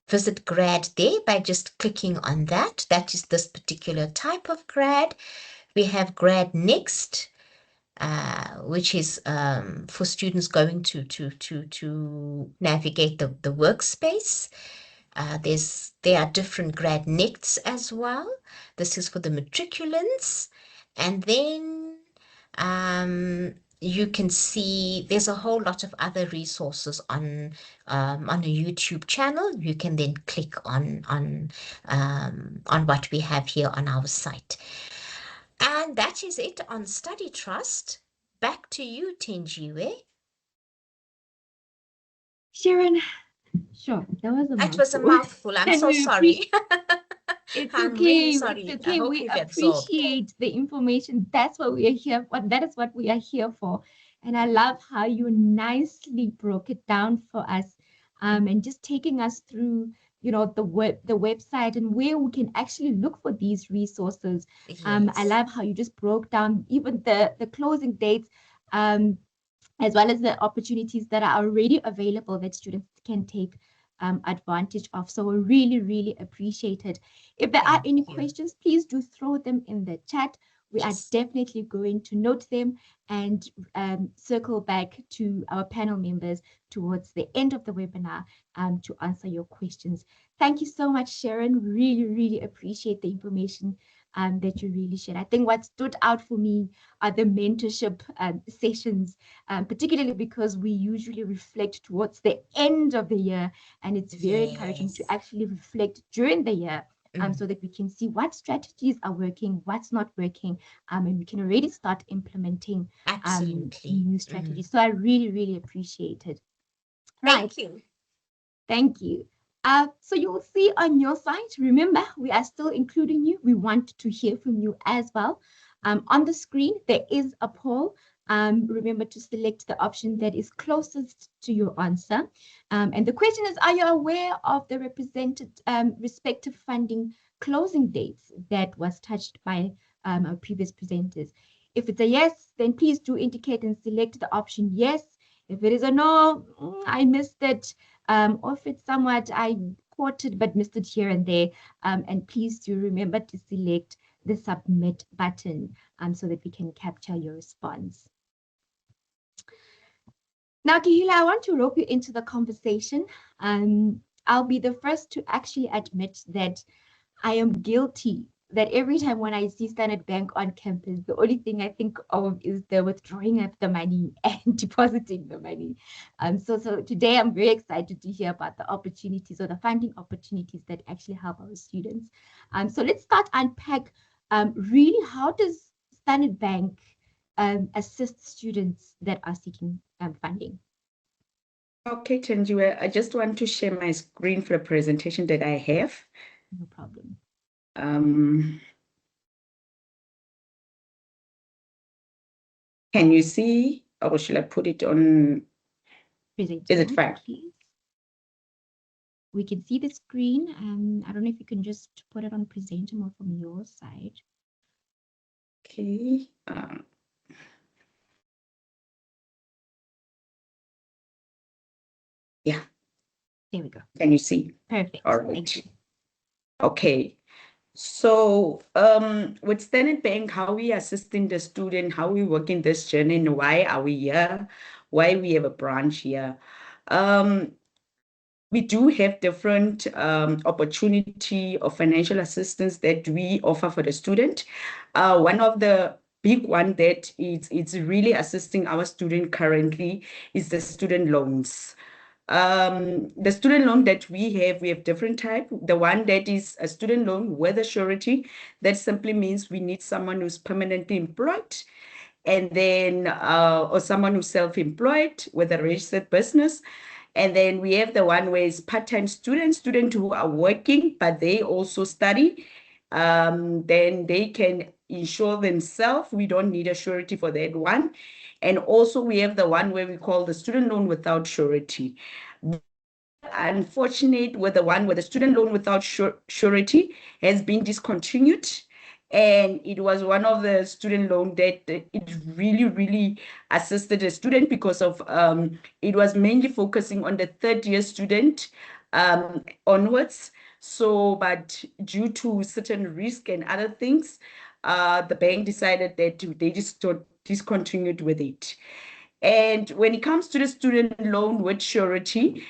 visit grad there by just clicking on that. That is this particular type of grad. We have Grad Next, which is for students going to navigate the workspace. There are different Grad Nexts as well. This is for the matriculants. And then you can see there's a whole lot of other resources on a YouTube channel. You can then click on what we have here on our site. And that is it on Study Trust. Back to you, Tenjiwe. Sharon, sure, that was a It was a mouthful. I'm And so we sorry. It's I'm okay. really sorry. It's okay. I hope We you've absorbed. appreciate the information. That's what we are here for. That is what we are here for. And I love how you nicely broke it down for us, and just taking us through the website and where we can actually look for these resources. I Yes. love how you just broke down even the closing dates, as well as the opportunities that are already available that students can take advantage of. So we really, really appreciate it. If there are Thank any you. questions, please do throw them in the chat. We are Yes. definitely going to note them and circle back to our panel members towards the end of the webinar to answer your questions. Thank you so much, Sharon. Really, really appreciate the information that you really shared. I think what stood out for me are the mentorship sessions, particularly because we usually reflect towards the end of the year, and it's very encouraging to Yes. actually reflect during the year. Mm. So that we can see what strategies are working, what's not working, and we can already start implementing Absolutely. new strategies. So I really, really appreciate it. Right. Thank you. Thank you. So you'll see on your site, remember, we are still including you. We want to hear from you as well. On the screen, there is a poll. Remember to select the option that is closest to your answer. And the question is, are you aware of the respective funding closing dates that was touched by our previous presenters? If it's a yes, then please do indicate and select the option yes. If it is a no, I missed it. Or if it's somewhat I quoted but missed it here and there. And please do remember to select the submit button so that we can capture your response. Now, Kihila, I want to rope you into the conversation. I'll be the first to actually admit that I am guilty that every time when I see Standard Bank on campus, the only thing I think of is the withdrawing of the money and depositing the money. So today I'm very excited to hear about the opportunities or the funding opportunities that actually help our students. So let's start unpack really how does Standard Bank assist students that are seeking funding? Okay, Tanjiwe, I just want to share my screen for the presentation that I have. No problem. Can you see, or should I put it on? Present Is it mode, fine? please. We can see the screen. I don't know if you can just put it on presenter mode from your side. Okay. Yeah. There we go. Can you see? Perfect. All Thank you. right. Okay. So with Standard Bank, how we assisting the student, how we working this journey, and why are we here? Why we have a branch here? We do have different opportunity of financial assistance that we offer for the student. One of the big one that it's really assisting our student currently is the student loans. The student loan that we have different type. The one that is a student loan with a surety, that simply means we need someone who's permanently employed, and then or someone who's self-employed with a registered business. And then we have the one where it's part-time students who are working, but they also study. Then they can insure themselves. We don't need a surety for that one. And also we have the one where we call the student loan without surety. Unfortunate with the one where the student loan without surety has been discontinued. And it was one of the student loan that it really assisted the student because of it was mainly focusing on the third year student onwards. So, but due to certain risk and other things, the bank decided that they just discontinued with it. And when it comes to the student loan with surety,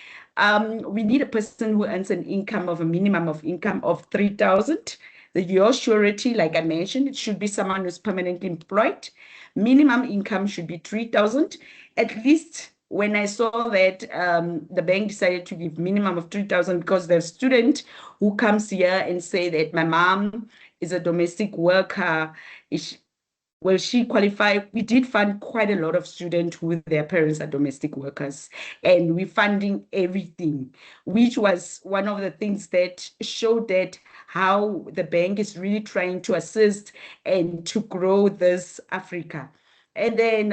we need a person who earns an income of a minimum of income of 3,000. Your surety, like I mentioned, it should be someone who's permanently employed. Minimum income should be 3,000. At least when I saw that the bank decided to give minimum of 3,000 because there's a student who comes here and say that my mom is a domestic worker, will she qualify? We did fund quite a lot of students who their parents are domestic workers, and we're funding everything, which was one of the things that showed that how the bank is really trying to assist and to grow this Africa. And then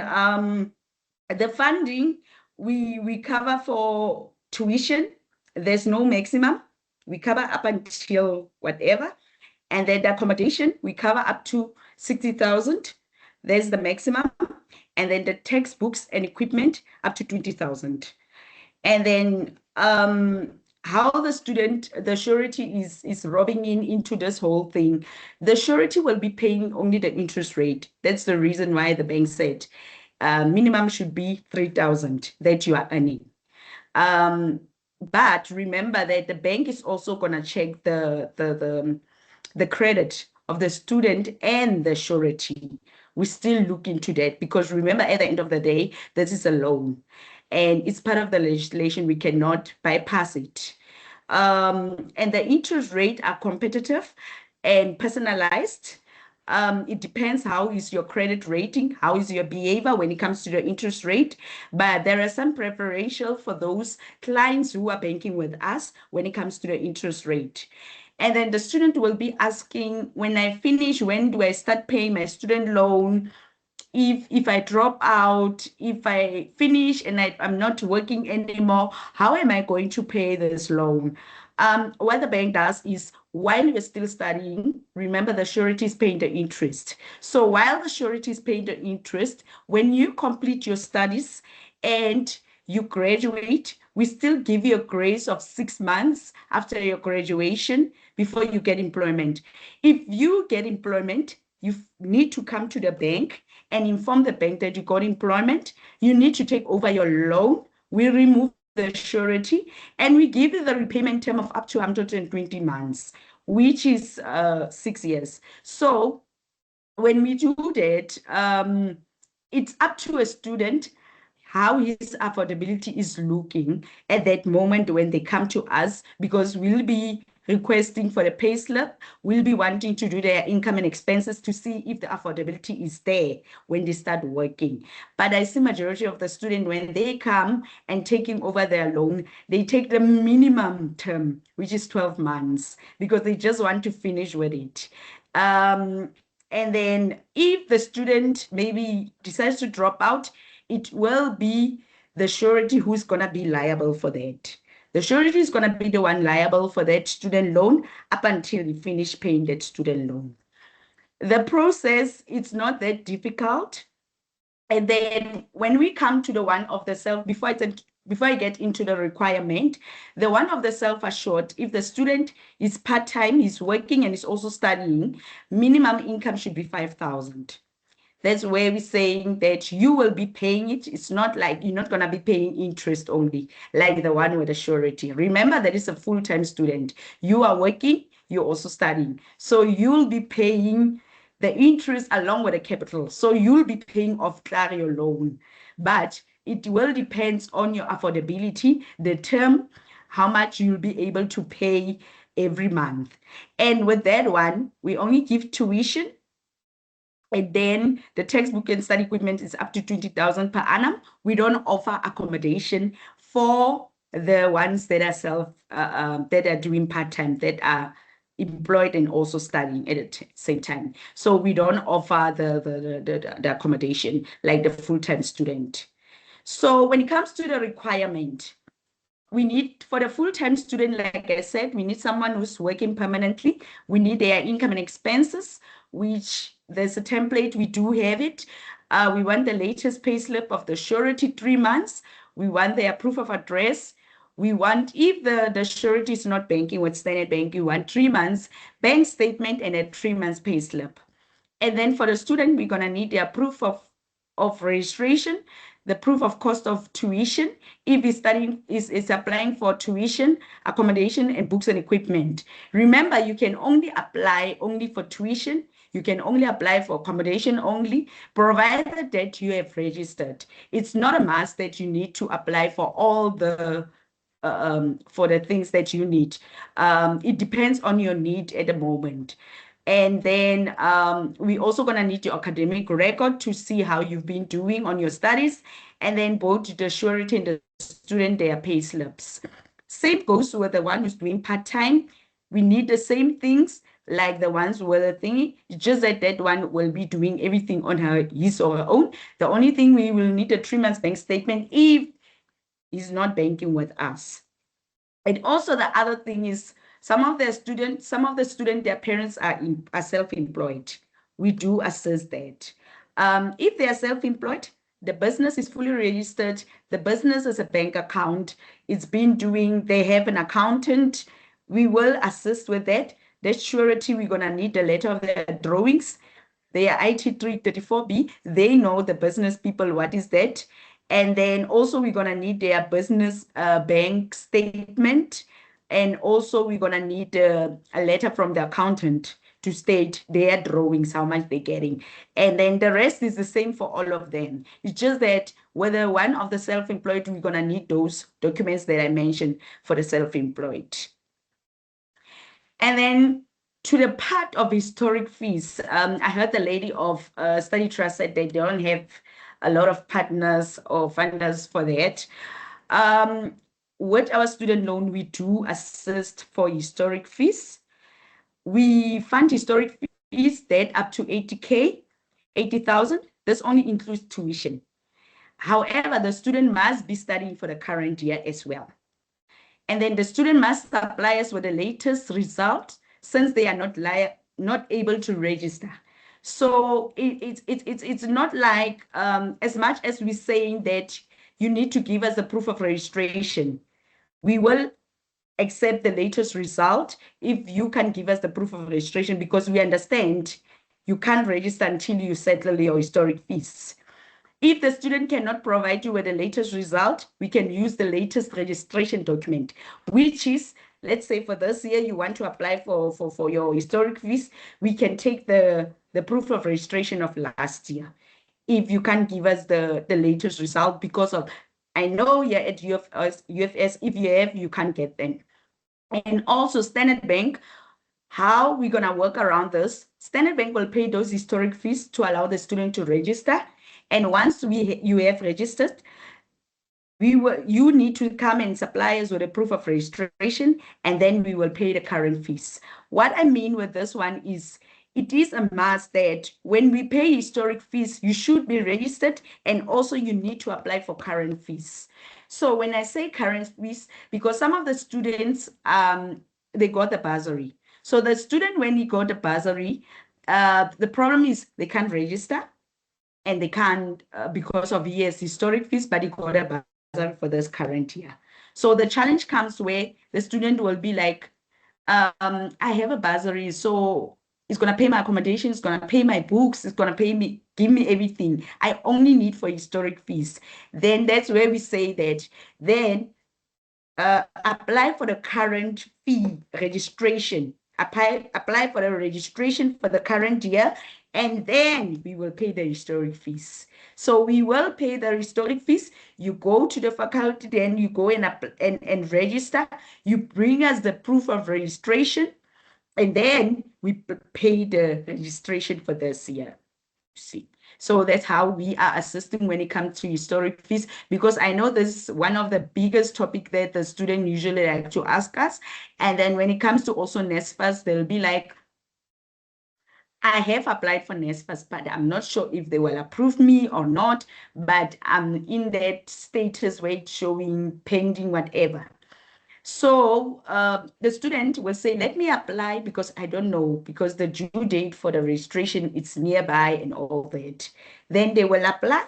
the funding, we cover for tuition. There's no maximum. we cover up until whatever. And then the accommodation, we cover up to 60,000. There's the maximum. And then the textbooks and equipment up to 20,000. And then how the surety is robbing into this whole thing. The surety will be paying only the interest rate. That's the reason why the bank said minimum should be 3,000 that you are earning. But remember that the bank is also going to check the credit of the student and the surety. We still look into that because remember, at the end of the day, this is a loan and it's part of the legislation. We cannot bypass it. And the interest rate are competitive and personalized. It depends how is your credit rating, how is your behavior when it comes to the interest rate. But there are some preferential for those clients who are banking with us when it comes to the interest rate. And then the student will be asking, when I finish, when do I start paying my student loan? If I drop out, if I finish and I'm not working anymore, how am I going to pay this loan? What the bank does is while you're still studying, remember the surety is paying the interest. So while the surety is paying the interest, when you complete your studies and you graduate, we still give you a grace of 6 months after your graduation before you get employment. If you get employment, you need to come to the bank and inform the bank that you got employment. You need to take over your loan. We remove the surety and we give you the repayment term of up to 120 months, which is 6 years. So when we do that, it's up to a student how his affordability is looking at that moment when they come to us, because we'll be requesting for the payslip, we'll be wanting to do their income and expenses to see if the affordability is there when they start working. But I see majority of the students, when they come and taking over their loan, they take the minimum term, which is 12 months, because they just want to finish with it. And then if the student maybe decides to drop out, it will be the surety who's going to be liable for that. The surety is going to be the one liable for that student loan up until you finish paying that student loan. The process, it's not that difficult. And then when we come to the one of the self, before I get into the requirement, the one of the self-assured, if the student is part-time, he's working and is also studying, minimum income should be 5,000. That's where we're saying that you will be paying it. It's not like you're not going to be paying interest only, like the one with the surety. Remember, that is a full-time student. You are working, you're also studying. So you'll be paying the interest along with the capital. So you'll be paying off your loan. But it will depend on your affordability, the term, how much you'll be able to pay every month. And with that one, we only give tuition. And then the textbook and study equipment is up to 20,000 per annum. We don't offer accommodation for the ones that are that are doing part-time, that are employed and also studying at the same time. So we don't offer the accommodation like the full-time student. So when it comes to the requirement, we need, for the full-time student, like I said, we need someone who's working permanently. We need their income and expenses, which there's a template, we do have it. We want the latest payslip of the surety, 3 months. We want their proof of address. We want, if the surety is not banking with Standard Bank, we want 3 months bank statement and a 3 months payslip. And then for the student, we're gonna need their proof of registration, the proof of cost of tuition, if he's studying, is applying for tuition, accommodation, and books and equipment. Remember, you can only apply only for tuition. You can only apply for accommodation only, provided that you have registered. It's not a must that you need to apply for all the for the things that you need. It depends on your need at the moment. And then we also going to need your academic record to see how you've been doing on your studies. And then both the surety and the student, their pay slips. Same goes with the one who's doing part-time. We need the same things like the ones with the thingy. It's just that that one will be doing everything on his or her own. The only thing we will need a 3 months bank statement if he's not banking with us. And also the other thing is Some of the student, their parents are self-employed. We do assist that. If they are self-employed, the business is fully registered. The business is a bank account. They have an accountant. We will assist with that. The surety, we're gonna need the letter of their drawings. They are IT 334B. They know the business people, what is that? And then also we're gonna need their business bank statement. And also we're gonna need a letter from the accountant to state their drawings, how much they're getting. And then the rest is the same for all of them. It's just that whether one of the self-employed, we're gonna need those documents that I mentioned for the self-employed. And then to the part of historic fees, I heard the lady of Study Trust said they don't have a lot of partners or funders for that. With our student loan, we do assist for historic fees. We fund historic fees that up to 80K, 80,000. This only includes tuition. However, the student must be studying for the current year as well. And then the student must supply us with the latest result since they are not able to register. So it's not like as much as we're saying that you need to give us a proof of registration, we will accept the latest result if you can give us the proof of registration, because we understand you can't register until you settle your historic fees. If the student cannot provide you with the latest result, we can use the latest registration document, which is, let's say for this year, you want to apply for your historic fees, we can take the proof of registration of last year. If you can't give us the latest result because of, I know you're at UFS, if you have, you can't get them. And also Standard Bank, how we're gonna work around this, Standard Bank will pay those historic fees to allow the student to register. And once you have registered, you need to come and supply us with a proof of registration, and then we will pay the current fees. What I mean with this one is, it is a must that when we pay historic fees, you should be registered, and also you need to apply for current fees. So when I say current fees, because some of the students, they got the bursary. So the student, when he got the bursary, the problem is they can't register, and they can't because of years historic fees, but he got a bursary for this current year. So the challenge comes where the student will be like, I have a bursary, so it's gonna pay my accommodation, it's gonna pay my books, it's gonna give me everything. I only need for historic fees. Then that's where we say that then apply for the current fee registration. Apply for the registration for the current year, and then we will pay the historic fees. So we will pay the historic fees. You go to the faculty, then you go and register. You bring us the proof of registration, and then we pay the registration for this year. See. So that's how we are assisting when it comes to historic fees, because I know this is one of the biggest topic that the student usually like to ask us. And then when it comes to also NSFAS, they'll be like, I have applied for NSFAS, but I'm not sure if they will approve me or not, but I'm in that status where it's showing pending whatever. So the student will say, let me apply because I don't know, because the due date for the registration is nearby and all that. Then they will apply.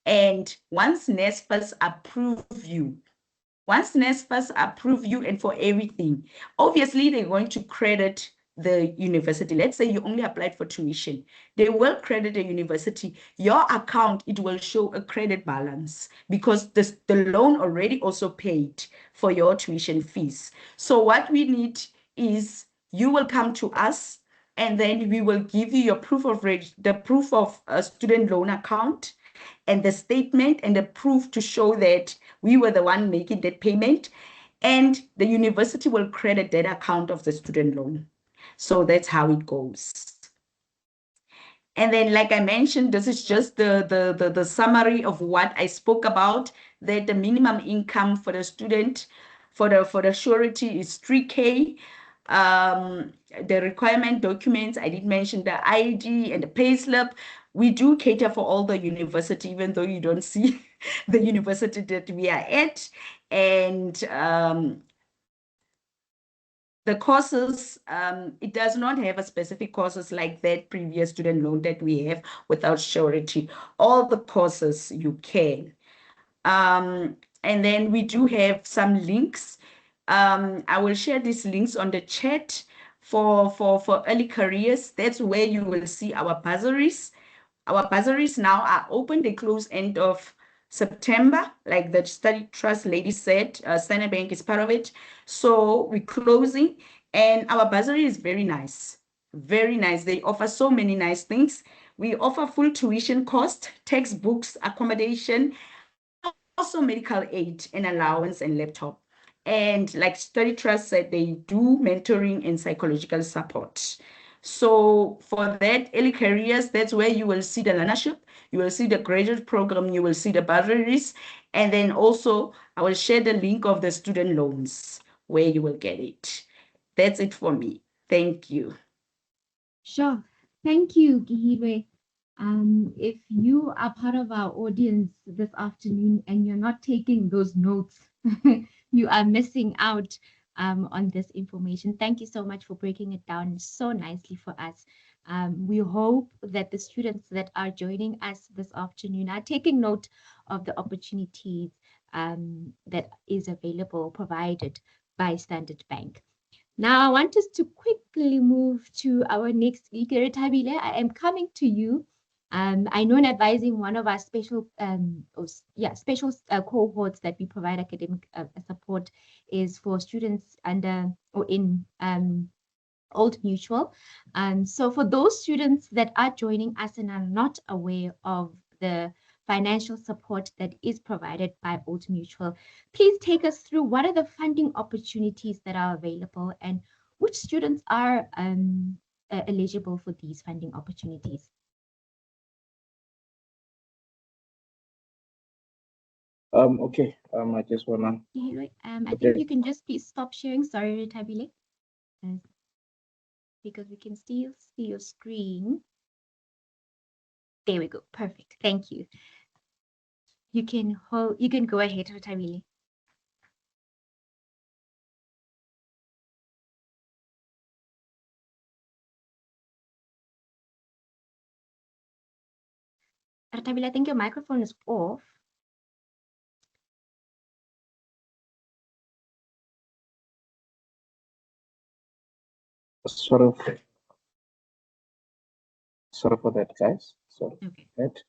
And once NSFAS approve you, and for everything, obviously they're going to credit the university. Let's say you only applied for tuition. They will credit the university. Your account, it will show a credit balance because the loan already also paid for your tuition fees. So what we need is you will come to us, and then we will give you your proof of a student loan account and the statement and the proof to show that we were the one making that payment, and the university will credit that account of the student loan. So that's how it goes. And then, like I mentioned, this is just the summary of what I spoke about, that the minimum income for the student for the surety is 3K. The requirement documents, I did mention the ID and the payslip. We do cater for all the university, even though you don't see the university that we are at. And The courses, it does not have a specific courses like that previous student loan that we have without surety. All the courses you can. And then we do have some links. I will share these links on the chat for early careers. That's where you will see our bursaries. Our bursaries now are open. They close end of September, like the Study Trust lady said. Standard Bank is part of it. So we're closing, and our bursary is very nice. Very nice. They offer so many nice things. We offer full tuition cost, textbooks, accommodation, also medical aid and allowance and laptop. And like Study Trust said, they do mentoring and psychological support. So for that, early careers, that's where you will see the learnership, you will see the graduate program, you will see the bursaries, and then also I will share the link of the student loans where you will get it. That's it for me. Thank you. Sure. Thank you, Gihirwe. If you are part of our audience this afternoon and you're not taking those notes, you are missing out on this information. Thank you so much for breaking it down so nicely for us. We hope that the students that are joining us this afternoon are taking note of the opportunities that is available, provided by Standard Bank. Now, I want us to quickly move to our next speaker, Tabile. I am coming to you. I know in advising one of our special, cohorts that we provide academic support is for students under or in Old Mutual. So for those students that are joining us and are not aware of the financial support that is provided by Old Mutual, please take us through what are the funding opportunities that are available and which students are eligible for these funding opportunities. Okay. I just wanna. I think you can just please stop sharing. Sorry, Tabile, because we can still see your screen. There we go. Perfect. Thank you. You can go ahead, Tabile. Tabile, I think your microphone is off. Sorry for that, guys. Sorry. Okay. That.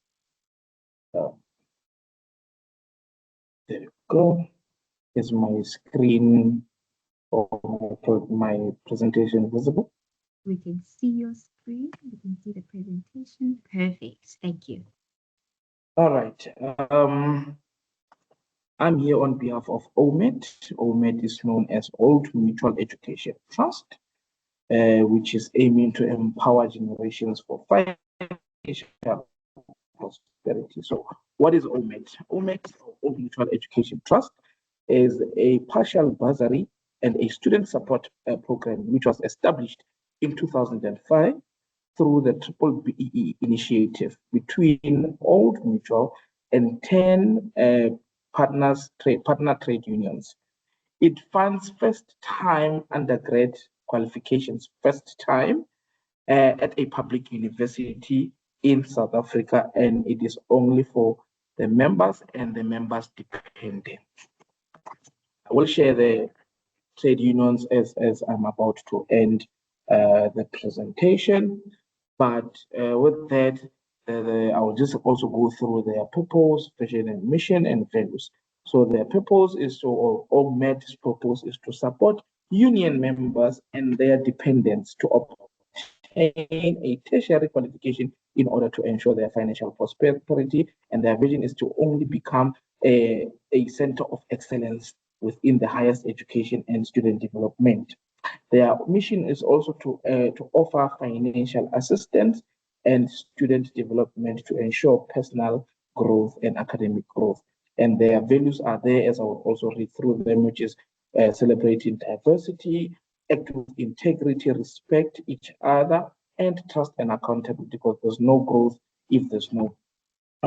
There you go. Is my screen or my presentation visible? We can see your screen. We can see the presentation. Perfect. Thank you. All right. I'm here on behalf of OMED. OMED is known as Old Mutual Education Trust, which is aiming to empower generations for financial prosperity. So what is OMED? OMED, Old Mutual Education Trust, is a partial bursary and a student support program which was established in 2005 through the Triple BEE initiative between Old Mutual and 10 partner trade unions. It funds first-time undergrad qualifications, first time at a public university in South Africa, and it is only for the members and the members' dependents. I will share the trade unions as I'm about to end the presentation. But with that, I will just also go through their purpose, vision, and mission, and values. So their purpose is to, or MED's purpose is to support union members and their dependents to obtain a tertiary qualification in order to ensure their financial prosperity. And their vision is to only become a center of excellence within the highest education and student development. Their mission is also to offer financial assistance and student development to ensure personal growth and academic growth. And their values are there, as I will also read through them, which is celebrating diversity, act with integrity, respect each other, and trust and accountability, because there's no growth if there's no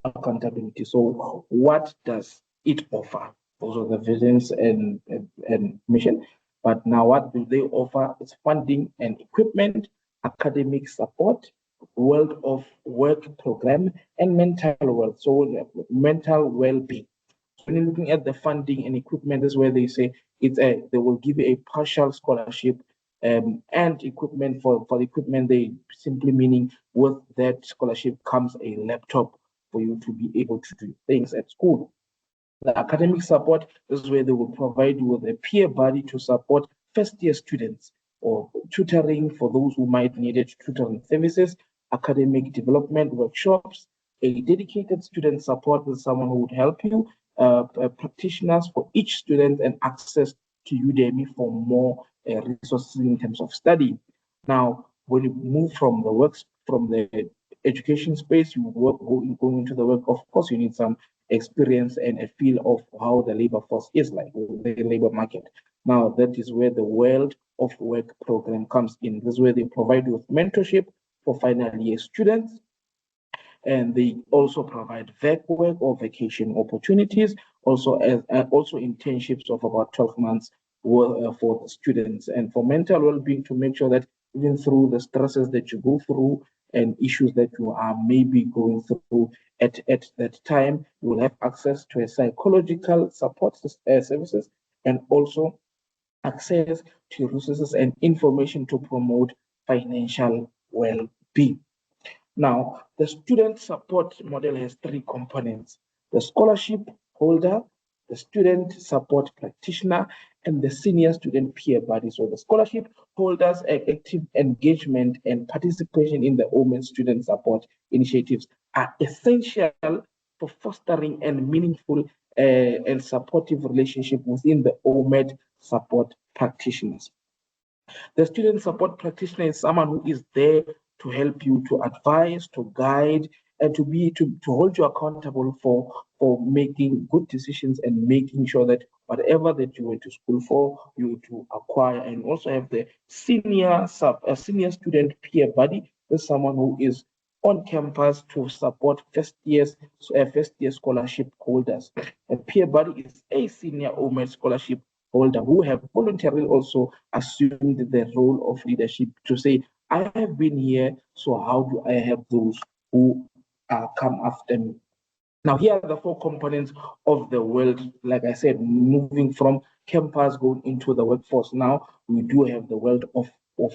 accountability. So what does it offer? Those are the visions and mission. But now what do they offer is funding and equipment, academic support, world of work program, and mental wealth. So mental well-being. So when you're looking at the funding and equipment, is where they say they will give you a partial scholarship and equipment for the equipment. They simply meaning with that scholarship comes a laptop for you to be able to do things at school. The academic support is where they will provide you with a peer body to support first-year students or tutoring for those who might need it, tutoring services, academic development workshops, a dedicated student support with someone who would help you, practitioners for each student, and access to Udemy for more resources in terms of study. Now, when you move from the education space, you go into the work. Of course, you need some experience and a feel of how the labor force is like, the labor market. Now, that is where the World of Work program comes in. This is where they provide you with mentorship for final year students, and they also provide VEC work or vacation opportunities, also internships of about 12 months for the students, and for mental well-being, to make sure that even through the stresses that you go through and issues that you are maybe going through at that time, you will have access to a psychological support services, and also access to resources and information to promote financial well-being. Now, the student support model has three components: the scholarship holder, the student support practitioner, and the senior student peer body. So the scholarship holders' active engagement and participation in the OMED student support initiatives are essential for fostering and meaningful and supportive relationship within the OMED support practitioners. The student support practitioner is someone who is there to help you, to advise, to guide, and to hold you accountable for making good decisions and making sure that whatever that you went to school for, you to acquire. And also have the senior student peer buddy. Is someone who is on campus to support first year scholarship holders. A peer buddy is a senior OMED scholarship holder who have voluntarily also assumed the role of leadership to say, I have been here, so how do I help those who come after me? Now, here are the four components of the world. Like I said, moving from campus going into the workforce. Now, we do have the world of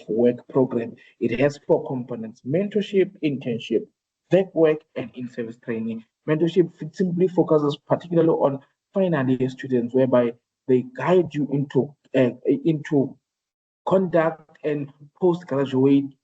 work program. It has four components: mentorship, internship, VEC work, and in-service training. Mentorship simply focuses particularly on final year students, whereby they guide you into conduct and postgraduate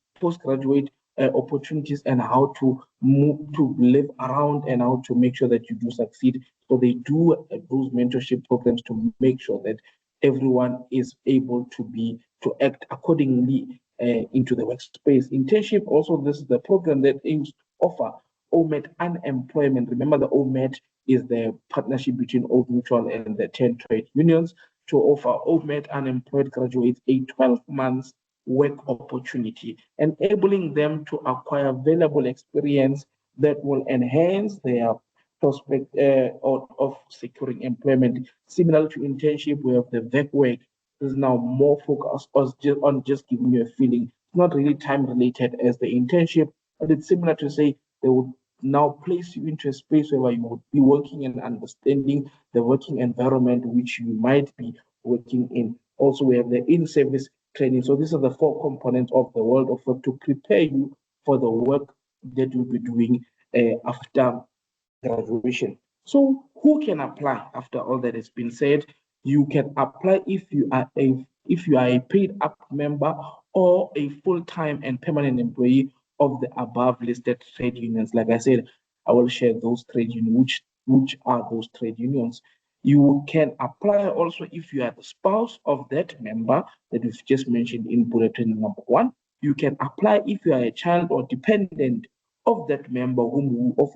opportunities, and how to move to live around, and how to make sure that you do succeed. So they do those mentorship programs to make sure that everyone is able to act accordingly into the workspace. Internship also, this is the program that aims to offer OMED unemployment. Remember, the OMED is the partnership between Old Mutual and the 10 trade unions to offer OMED unemployed graduates a 12 months work opportunity, enabling them to acquire valuable experience that will enhance their prospect of securing employment. Similar to internship, we have the VEC work. This is now more focused on just giving you a feeling. It's not really time related as the internship, but it's similar to say they would now place you into a space where you would be working and understanding the working environment which you might be working in. Also, we have the in-service training. So these are the four components of the world of work to prepare you for the work that you'll be doing after graduation. So who can apply after all that has been said? You can apply if you are a paid up member or a full-time and permanent employee of the above listed trade unions. Like I said, I will share those trade unions, which are those trade unions. You can apply also if you are the spouse of that member that we've just mentioned in bulletin number 1. You can apply if you are a child or dependent of that member of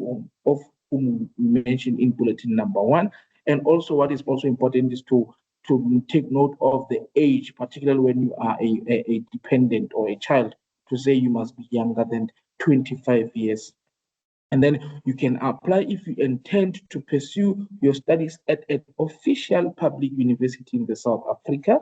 whom we mentioned in bulletin number 1. And also, what is also important is to take note of the age, particularly when you are a dependent or a child, to say you must be younger than 25 years. And then you can apply if you intend to pursue your studies at an official public university in the South Africa.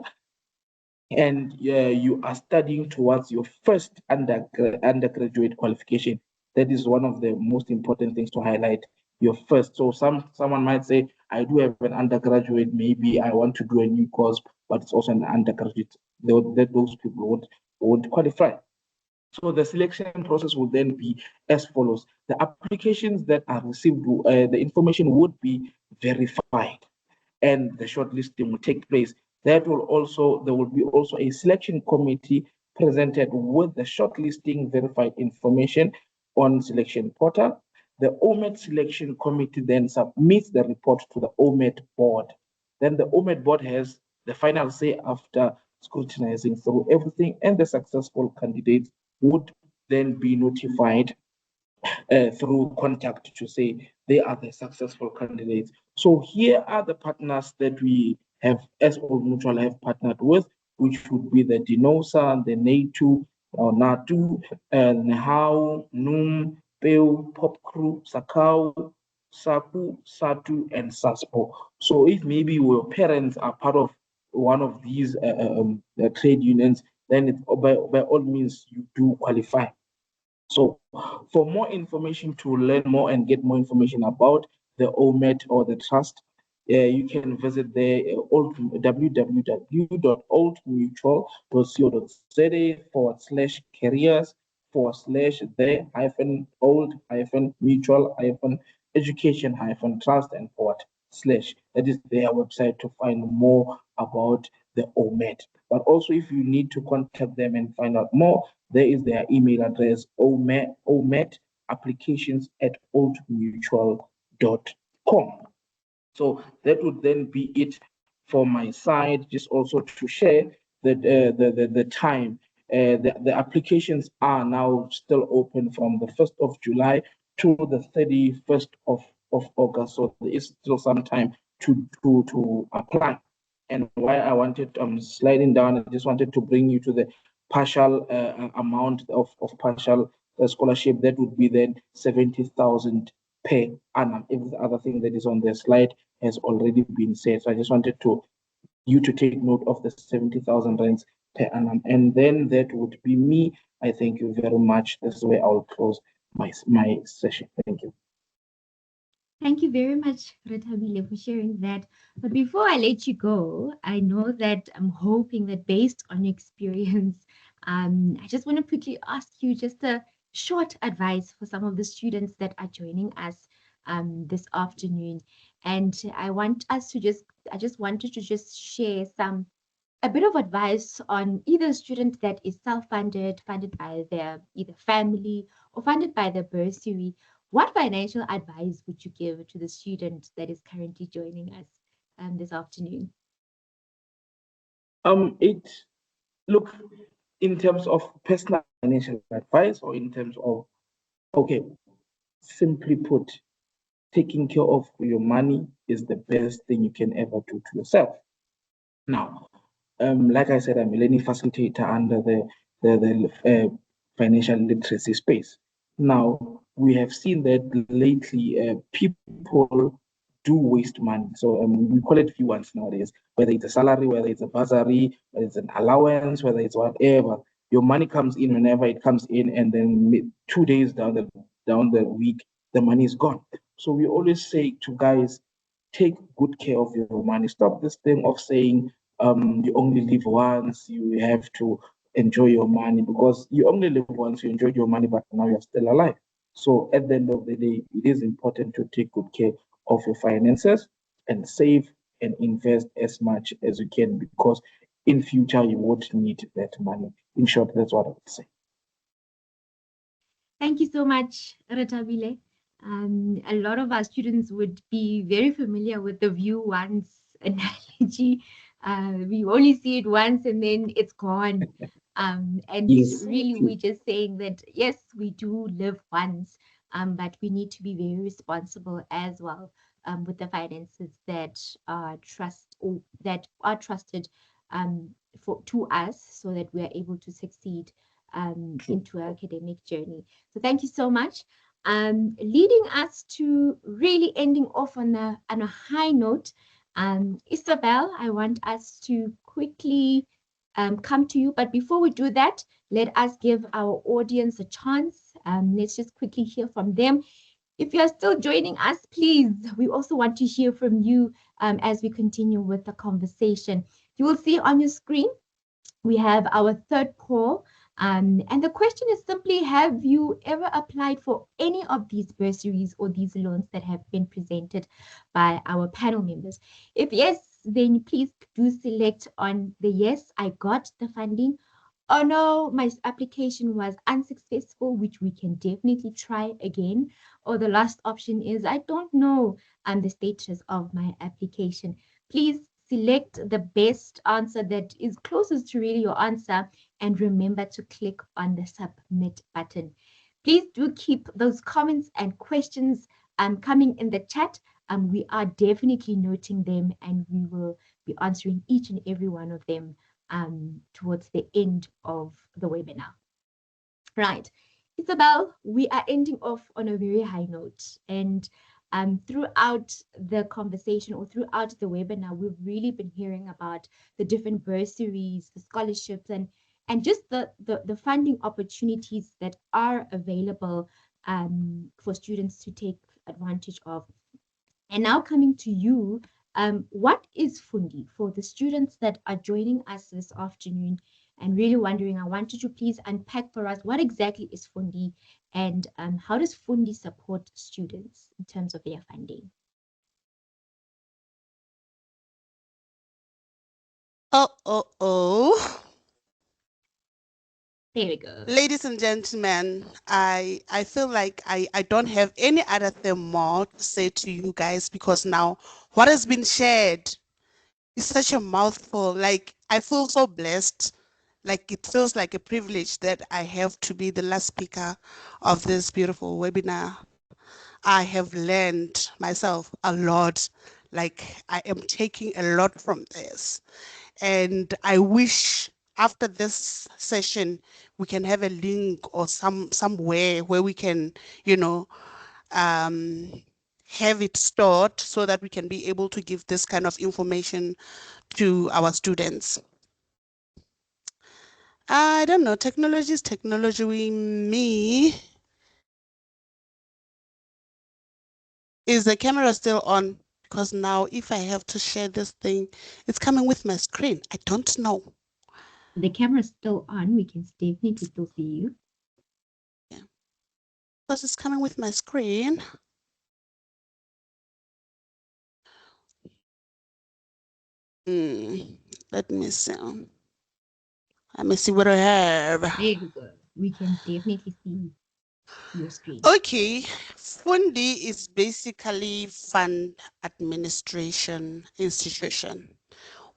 and you are studying towards your first undergraduate qualification. That is one of the most important things to highlight. Your first. So someone might say, I do have an undergraduate, maybe I want to do a new course, but it's also an undergraduate. Those people won't qualify. So the selection process will then be as follows. The applications that are received, the information would be verified, and the shortlisting will take place. There will be also a selection committee presented with the shortlisting verified information on selection portal. The OMET selection committee then submits the report to the OMET board. Then the OMET board has the final say after scrutinizing through everything, and the successful candidates would then be notified through contact to say they are the successful candidates. So here are the partners that we have, as Old Mutual have partnered with, which would be the DINOSA, the NATU, or NATU, NHAU, NUM, PEU, Pop Crew, Sakau, SAPU, SATU, and SASPO. So if maybe your parents are part of one of these trade unions, then by all means you do qualify. So for more information, to learn more and get more information about the OMET or the trust, you can visit the www.old-careers/the-old-mutual/education-trust and/. That is their website to find more about the OMET. But also, if you need to contact them and find out more, there is their email address, ometapplications@oldmutual.com. So that would then be it for my side. Just also to share that the time. The applications are now still open from the 1st of July to the 31st of August. So there is still some time to apply. And why I wanted sliding down, I just wanted to bring you to the partial amount of partial scholarship. That would be then 70,000 per annum. Every other thing that is on the slide has already been said. So I just wanted you to take note of the 70,000 rands per annum. And then that would be me. I thank you very much. This is where I'll close my session. Thank you. Thank you very much, Retabile, for sharing that. But before I let you go, I know that I'm hoping that based on your experience, I just want to quickly ask you just a short advice for some of the students that are joining us this afternoon. And I just wanted to just share a bit of advice on either a student that is self-funded, funded by their either family or funded by the bursary. What financial advice would you give to the student that is currently joining us this afternoon? Look, in terms of personal financial advice, or in terms of, okay, simply put, taking care of your money is the best thing you can ever do to yourself. Now, like I said, I'm a learning facilitator under the financial literacy space. Now, we have seen that lately people do waste money. So we call it V1s nowadays, whether it's a salary, whether it's a bursary, whether it's an allowance, whether it's whatever. Your money comes in whenever it comes in, and then 2 days down the week, the money is gone. So we always say to guys, take good care of your money. Stop this thing of saying you only live once, you have to enjoy your money, because you only live once, you enjoyed your money, but now you're still alive. So at the end of the day, it is important to take good care of your finances and save and invest as much as you can, because in future you won't need that money. In short, that's what I would say. Thank you so much, Retabile. A lot of our students would be very familiar with the view once analogy. We only see it once and then it's gone. And Yes. really, we're just saying that, yes, we do live once, but we need to be very responsible as well with the finances that are trusted to us, so that we are able to succeed into our academic journey. So thank you so much. Leading us to really ending off on a high note, Isabel, I want us to quickly come to you. But before we do that, let us give our audience a chance. Let's just quickly hear from them. If you are still joining us, please, we also want to hear from you as we continue with the conversation. You will see on your screen, we have our third call. And the question is simply, have you ever applied for any of these bursaries or these loans that have been presented by our panel members? If yes, then please do select on the yes, I got the funding. Oh no, my application was unsuccessful, which we can definitely try again. Or the last option is, I don't know the status of my application. Please select the best answer that is closest to really your answer, and remember to click on the submit button. Please do keep those comments and questions coming in the chat. We are definitely noting them, and we will be answering each and every one of them towards the end of the webinar. Right, Isabel, we are ending off on a very high note, and throughout the conversation or throughout the webinar, we've really been hearing about the different bursaries, the scholarships, and just the funding opportunities that are available for students to take advantage of. And now coming to you, what is Fundi for the students that are joining us this afternoon and really wondering? I wanted you to please unpack for us what exactly is Fundi, and how does Fundi support students in terms of their funding? There we go. Ladies and gentlemen, I feel like I don't have any other thing more to say to you guys, because now what has been shared is such a mouthful. Like, I feel so blessed. Like, it feels like a privilege that I have to be the last speaker of this beautiful webinar. I have learned myself a lot. Like, I am taking a lot from this. And I wish after this session, we can have a link or somewhere where we can, have it stored so that we can be able to give this kind of information to our students. I don't know, technology is technology with me. Is the camera still on? Because now if I have to share this thing, it's coming with my screen. I don't know. The camera's still on. We can definitely still see you. Yeah. Because it's coming with my screen. Let me see. Let me see what I have. There you go. We can definitely see your screen. Okay, Fundi is basically fund administration institution.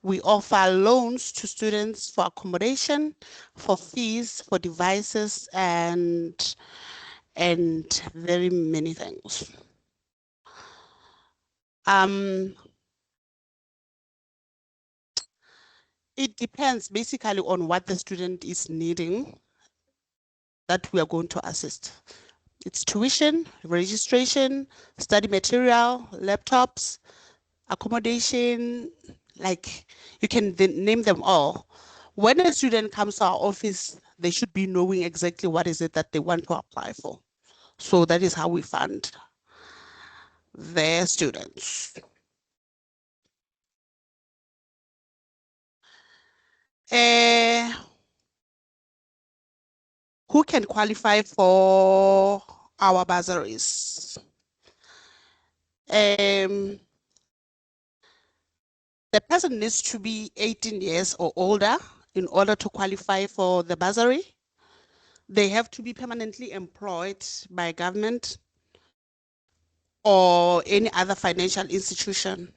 We offer loans to students for accommodation, for fees, for devices, and very many things. It depends basically on what the student is needing that we are going to assist. It's tuition, registration, study material, laptops, accommodation, like you can name them all. When a student comes to our office, they should be knowing exactly what is it that they want to apply for. So that is how we fund their students. Who can qualify for our bursaries? The person needs to be 18 years or older in order to qualify for the bursary. They have to be permanently employed by government or any other financial institution.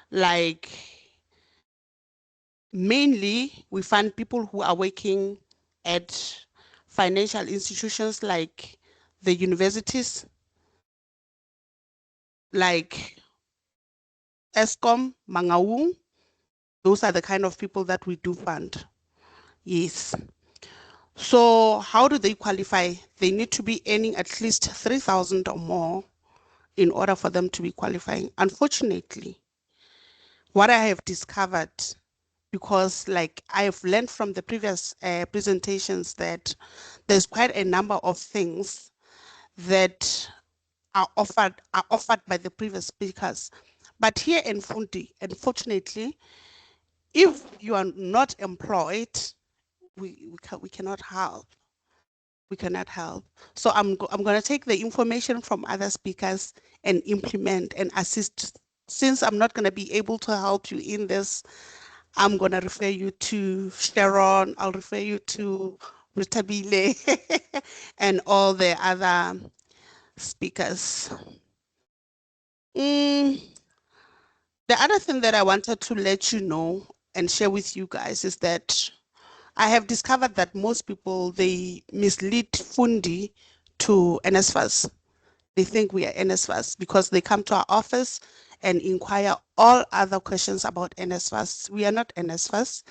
Like, mainly we fund people who are working at financial institutions like the universities, like Eskom, Mangaung. Those are the kind of people that we do fund. Yes. So how do they qualify? They need to be earning at least 3,000 or more in order for them to be qualifying. Unfortunately, what I have discovered because like I've learned from the previous presentations that there's quite a number of things that are offered by the previous speakers. But here in Fundi, unfortunately, if you are not employed, we cannot help. We cannot help. So I'm going to take the information from other speakers and implement and assist. Since I'm not going to be able to help you in this, I'm going to refer you to Sharon. I'll refer you to Rutabile and all the other speakers. The other thing that I wanted to let you know and share with you guys is that I have discovered that most people, they mislead Fundi to NSFAS. They think we are NSFAS because they come to our office and inquire all other questions about NSFAS. We are not NSFAS.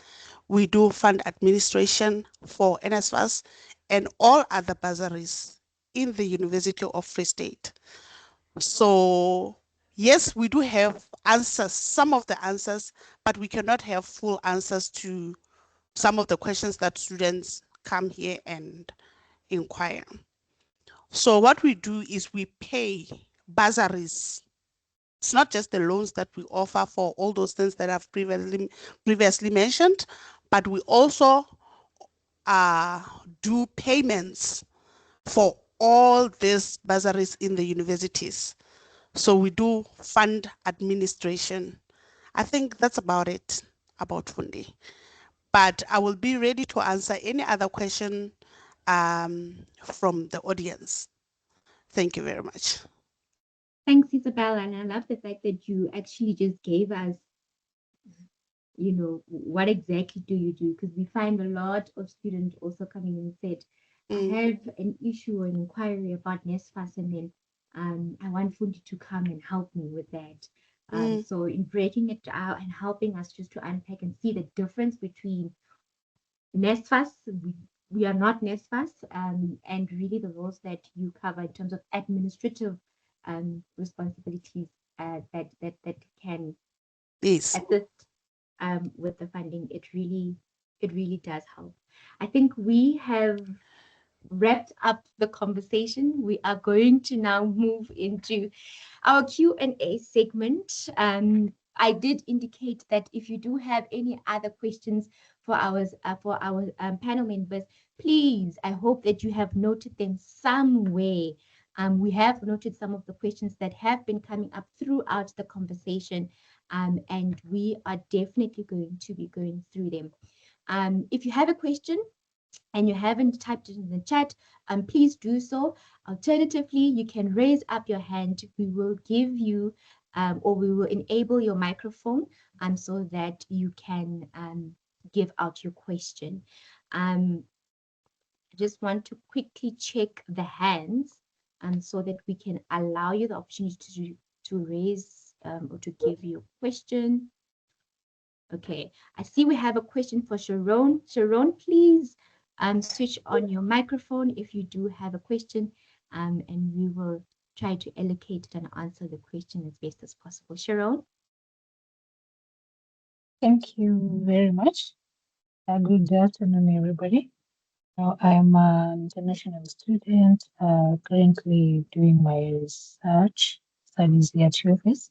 We do fund administration for NSFAS and all other bursaries in the University of Free State. So yes, we do have answers, some of the answers, but we cannot have full answers to some of the questions that students come here and inquire. So what we do is we pay bursaries. It's not just the loans that we offer for all those things that I've previously mentioned, but we also do payments for all these bursaries in the universities. So we do fund administration. I think that's about it about Fundi. But I will be ready to answer any other question from the audience. Thank you very much. Thanks, Isabella. And I love the fact that you actually just gave us, you know, what exactly do you do? Because we find a lot of students also coming and said, I have an issue or an inquiry about NSFAS, and then I want Fundi to come and help me with that. So in breaking it out and helping us just to unpack and see the difference between NSFAS, we are not NSFAS, and really the roles that you cover in terms of administrative responsibilities that can assist with the funding. It really does help. I think we have wrapped up the conversation. We are going to now move into our Q&A segment. I did indicate that if you do have any other questions for our panel members, please, I hope that you have noted them somewhere. We have noted some of the questions that have been coming up throughout the conversation, and we are definitely going to be going through them. If you have a question and you haven't typed it in the chat, please do so. Alternatively, you can raise up your hand. We will give you or we will enable your microphone so that you can give out your question. I just want to quickly check the hands so that we can allow you the opportunity to raise or to give your question. Okay, I see we have a question for Sharon. Sharon, please switch on your microphone if you do have a question, and we will try to allocate it and answer the question as best as possible. Sharon? Thank you very much. Good afternoon, everybody. I am an international student currently doing my research studies here at UFS.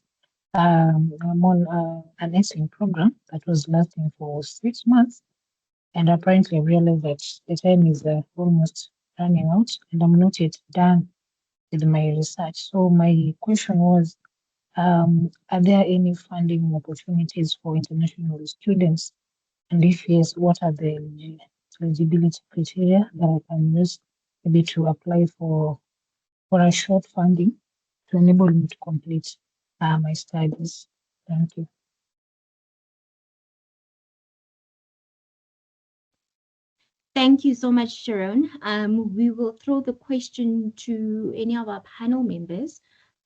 I'm on a nursing program that was lasting for 6 months, and apparently I realized that the time is almost running out, and I'm not yet done with my research. So my question was, are there any funding opportunities for international students? And if yes, what are the eligibility criteria that I can use maybe to apply for a short funding to enable me to complete my studies? Thank you. Thank you so much, Sharon. We will throw the question to any of our panel members.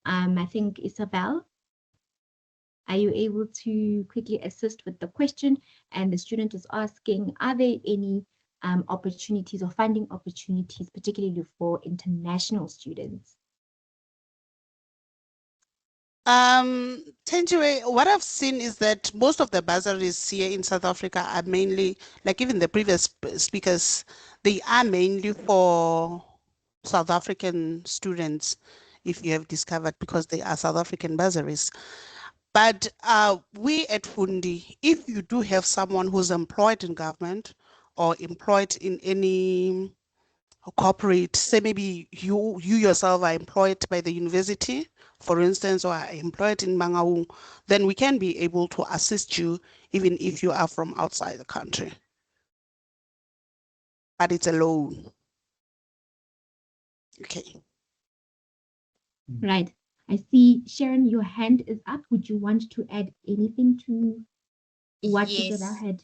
I think Isabel, are you able to quickly assist with the question? And the student is asking, are there any opportunities or funding opportunities, particularly for international students? Tenjue, what I've seen is that most of the bursaries here in South Africa are mainly, like even the previous speakers, they are mainly for South African students, if you have discovered, because they are South African bursaries. But we at Fundi, if you do have someone who's employed in government or employed in any corporate, say maybe you yourself are employed by the university, for instance, or are employed in Mangaung, then we can be able to assist you even if you are from outside the country. But it's a loan. Okay. Right. I see, Sharon, your hand is up. Would you want to add anything to what Isabel Yes. had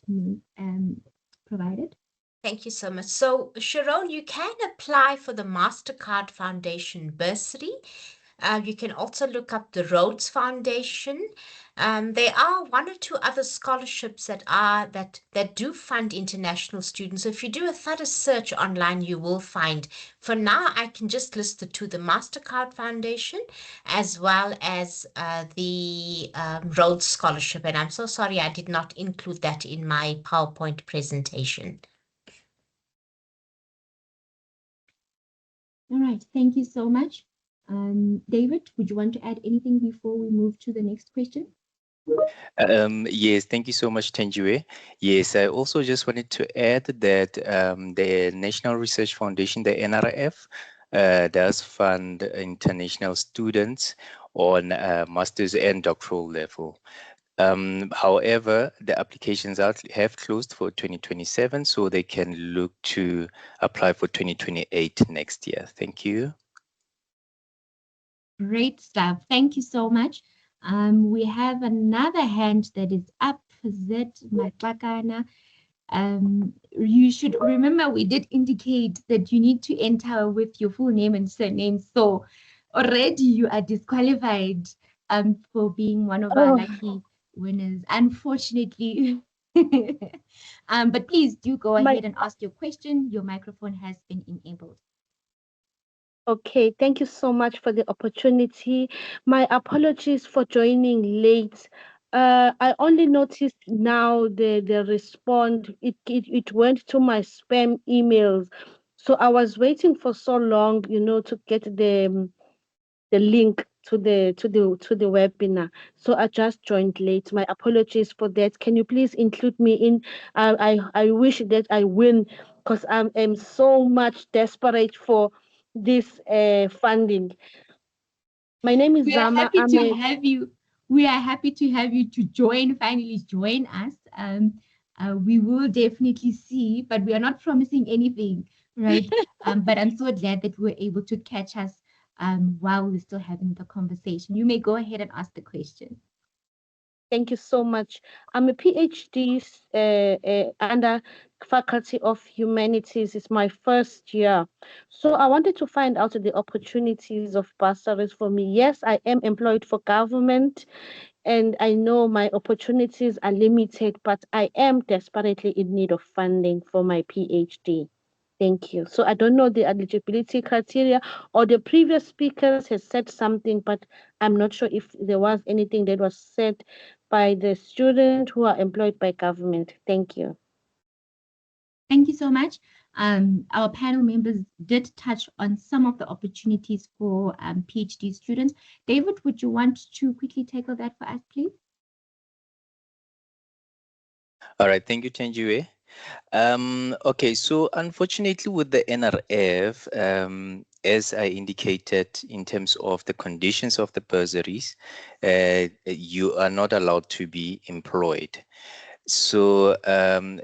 provided? Thank you so much. So, Sharon, you can apply for the MasterCard Foundation bursary. You can also look up the Rhodes Foundation. There are one or two other scholarships that do fund international students. So if you do a thorough search online, you will find. For now, I can just list the two: the MasterCard Foundation, as well as the Rhodes Scholarship. And I'm so sorry I did not include that in my PowerPoint presentation. All right. Thank you so much. David, would you want to add anything before we move to the next question? Yes, thank you so much, Tenjue. Yes, I also just wanted to add that the National Research Foundation, the NRF, does fund international students on master's and doctoral level. However, the applications have closed for 2027, so they can look to apply for 2028 next year. Thank you. Great stuff. Thank you so much. We have another hand that is up. Zet Matlakana. You should remember we did indicate that you need to enter with your full name and surname. So already you are disqualified for being one of our lucky winners, unfortunately. But please do go ahead and ask your question. Your microphone has been enabled. Okay, thank you so much for the opportunity. My apologies for joining late. I only noticed now the response. It went to my spam emails. So I was waiting for so long, to get the link to the webinar. So I just joined late. My apologies for that. Can you please include me in? I wish that I win because I'm so much desperate for this funding. My name is We are Zama. happy to have you. We are happy to have you to finally join us. We will definitely see, but we are not promising anything, right? But I'm so glad that we were able to catch us while we're still having the conversation. You may go ahead and ask the question. Thank you so much. I'm a PhD under Faculty of Humanities. It's my first year. So I wanted to find out the opportunities of bursaries for me. Yes, I am employed for government, and I know my opportunities are limited, but I am desperately in need of funding for my PhD. Thank you. So I don't know the eligibility criteria, or the previous speakers has said something, but I'm not sure if there was anything that was said by the students who are employed by government. Thank you. Thank you so much. Our panel members did touch on some of the opportunities for PhD students. David, would you want to quickly tackle that for us, please? All right, thank you, Tenjue. Okay, so unfortunately with the NRF, as I indicated in terms of the conditions of the bursaries, you are not allowed to be employed. So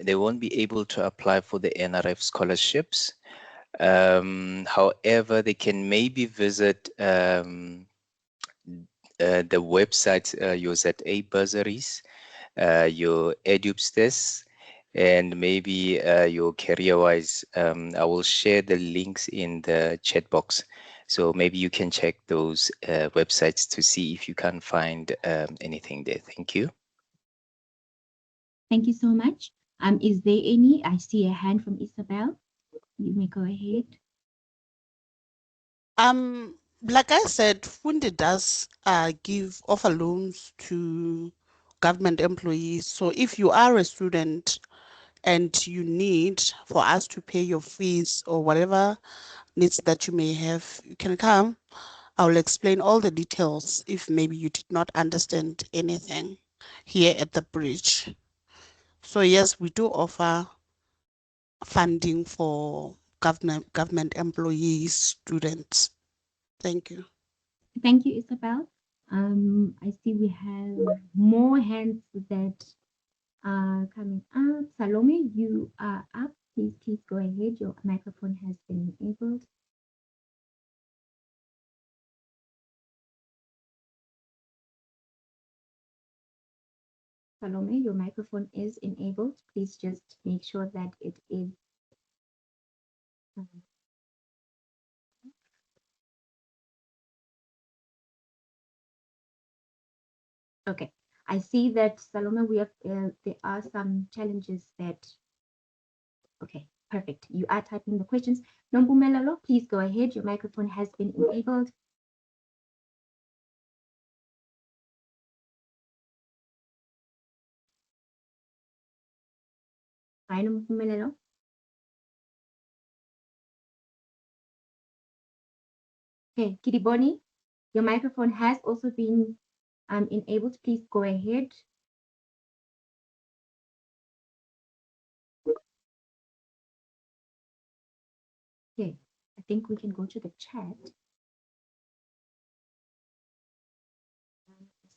they won't be able to apply for the NRF scholarships. However, they can maybe visit the website, your ZA bursaries, your EduPstes, and maybe your career-wise. I will share the links in the chat box. So maybe you can check those websites to see if you can find anything there. Thank you. Thank you so much. Is there any? I see a hand from Isabel. You may go ahead. Like I said, Fundi does offer loans to government employees. So if you are a student and you need for us to pay your fees or whatever needs that you may have, you can come. I will explain all the details if maybe you did not understand anything here at the bridge. So yes, we do offer funding for government employees, students. Thank you. Thank you, Isabel. I see we have more hands that are coming up. Salome, you are up. Please go ahead. Your microphone has been enabled. Salome, your microphone is enabled. Please just make sure that it is. Okay. I see that, Salome, there are some challenges that. Okay, perfect. You are typing the questions. Nombumelelo, please go ahead. Your microphone has been enabled. Hi, Nombumelelo. Okay, Kiriboni, your microphone has also been enabled. Please go ahead. Okay, I think we can go to the chat.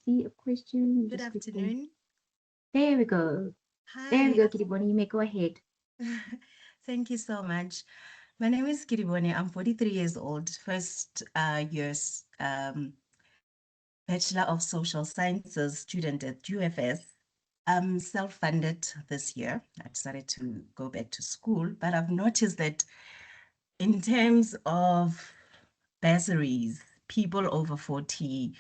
See a question. Good afternoon. There we go. Hi. There we go, Kiriboni. You may go ahead. Thank you so much. My name is Kiriboni. I'm 43 years old, first year's Bachelor of Social Sciences student at UFS. I'm self-funded this year. I decided to go back to school, but I've noticed that in terms of bursaries, people over 40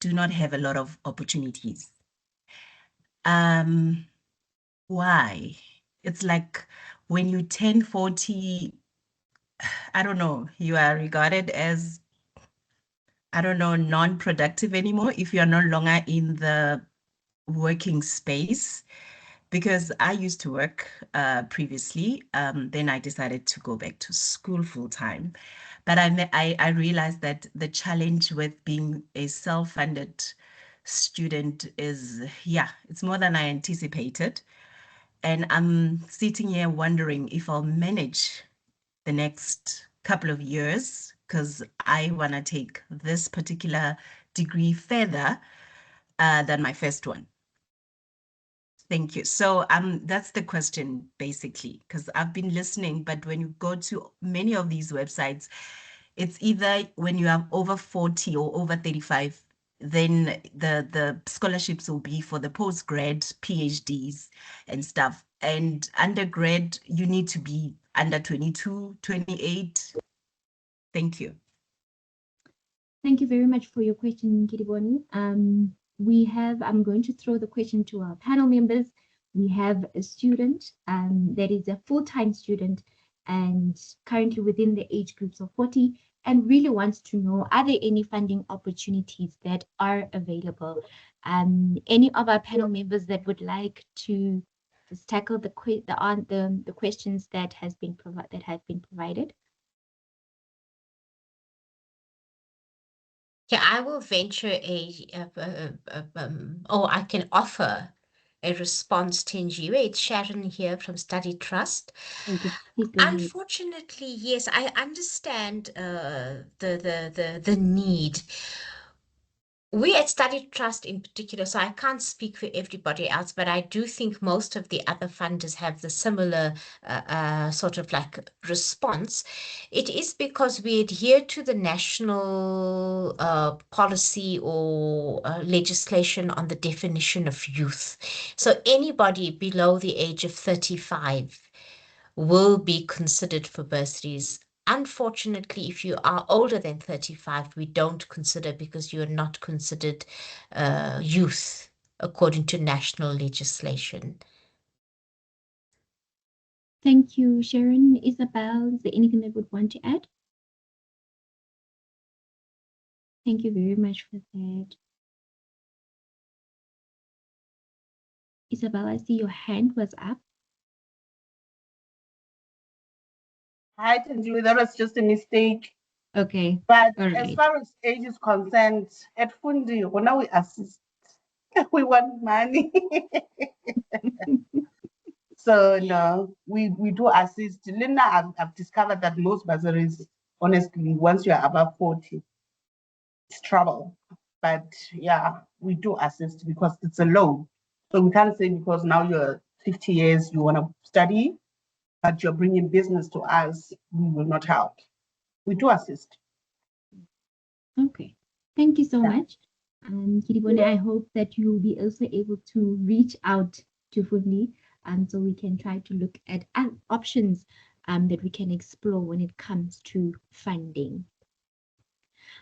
do not have a lot of opportunities. Why? It's like when you turn 40, I don't know, you are regarded as, I don't know, non-productive anymore if you're no longer in the working space. Because I used to work previously, then I decided to go back to school full time. But I realized that the challenge with being a self-funded student is, yeah, it's more than I anticipated. And I'm sitting here wondering if I'll manage the next couple of years because I want to take this particular degree further than my first one. Thank you. So that's the question basically, because I've been listening, but when you go to many of these websites, it's either when you are over 40 or over 35, then the scholarships will be for the postgrad, PhDs and stuff. And undergrad, you need to be under 22, 28. Thank you. Thank you very much for your question, Kiriboni. I'm going to throw the question to our panel members. We have a student that is a full-time student and currently within the age groups of 40 and really wants to know, are there any funding opportunities that are available? Any of our panel members that would like to just tackle the questions that have been provided? Yeah, I will venture I can offer a response to NGO. It's Sharon here from Study Trust. Thank you. Please go ahead. Unfortunately, yes, I understand the need. We at Study Trust in particular, so I can't speak for everybody else, but I do think most of the other funders have the similar sort of like response. It is because we adhere to the national policy or legislation on the definition of youth. So anybody below the age of 35 will be considered for bursaries. Unfortunately, if you are older than 35, we don't consider because you're not considered youth according to national legislation. Thank you, Sharon. Isabel, is there anything that would want to add? Thank you very much for that. Isabel, I see your hand was up. Hi, Tanju, that was just a mistake. Okay. But All as right. far as age is concerned, at Fundi, well, now we assist. We want money. So no, we do assist. Linda, I've discovered that most bursaries, honestly, once you are above 40, it's trouble. But yeah, we do assist because it's a loan. So we can't say because now you're 50 years, you want to study, but you're bringing business to us, we will not help. We do assist. Okay. Thank you so Yeah. much. Kiribone, I hope that you will be also able to reach out to Fundi so we can try to look at options that we can explore when it comes to funding.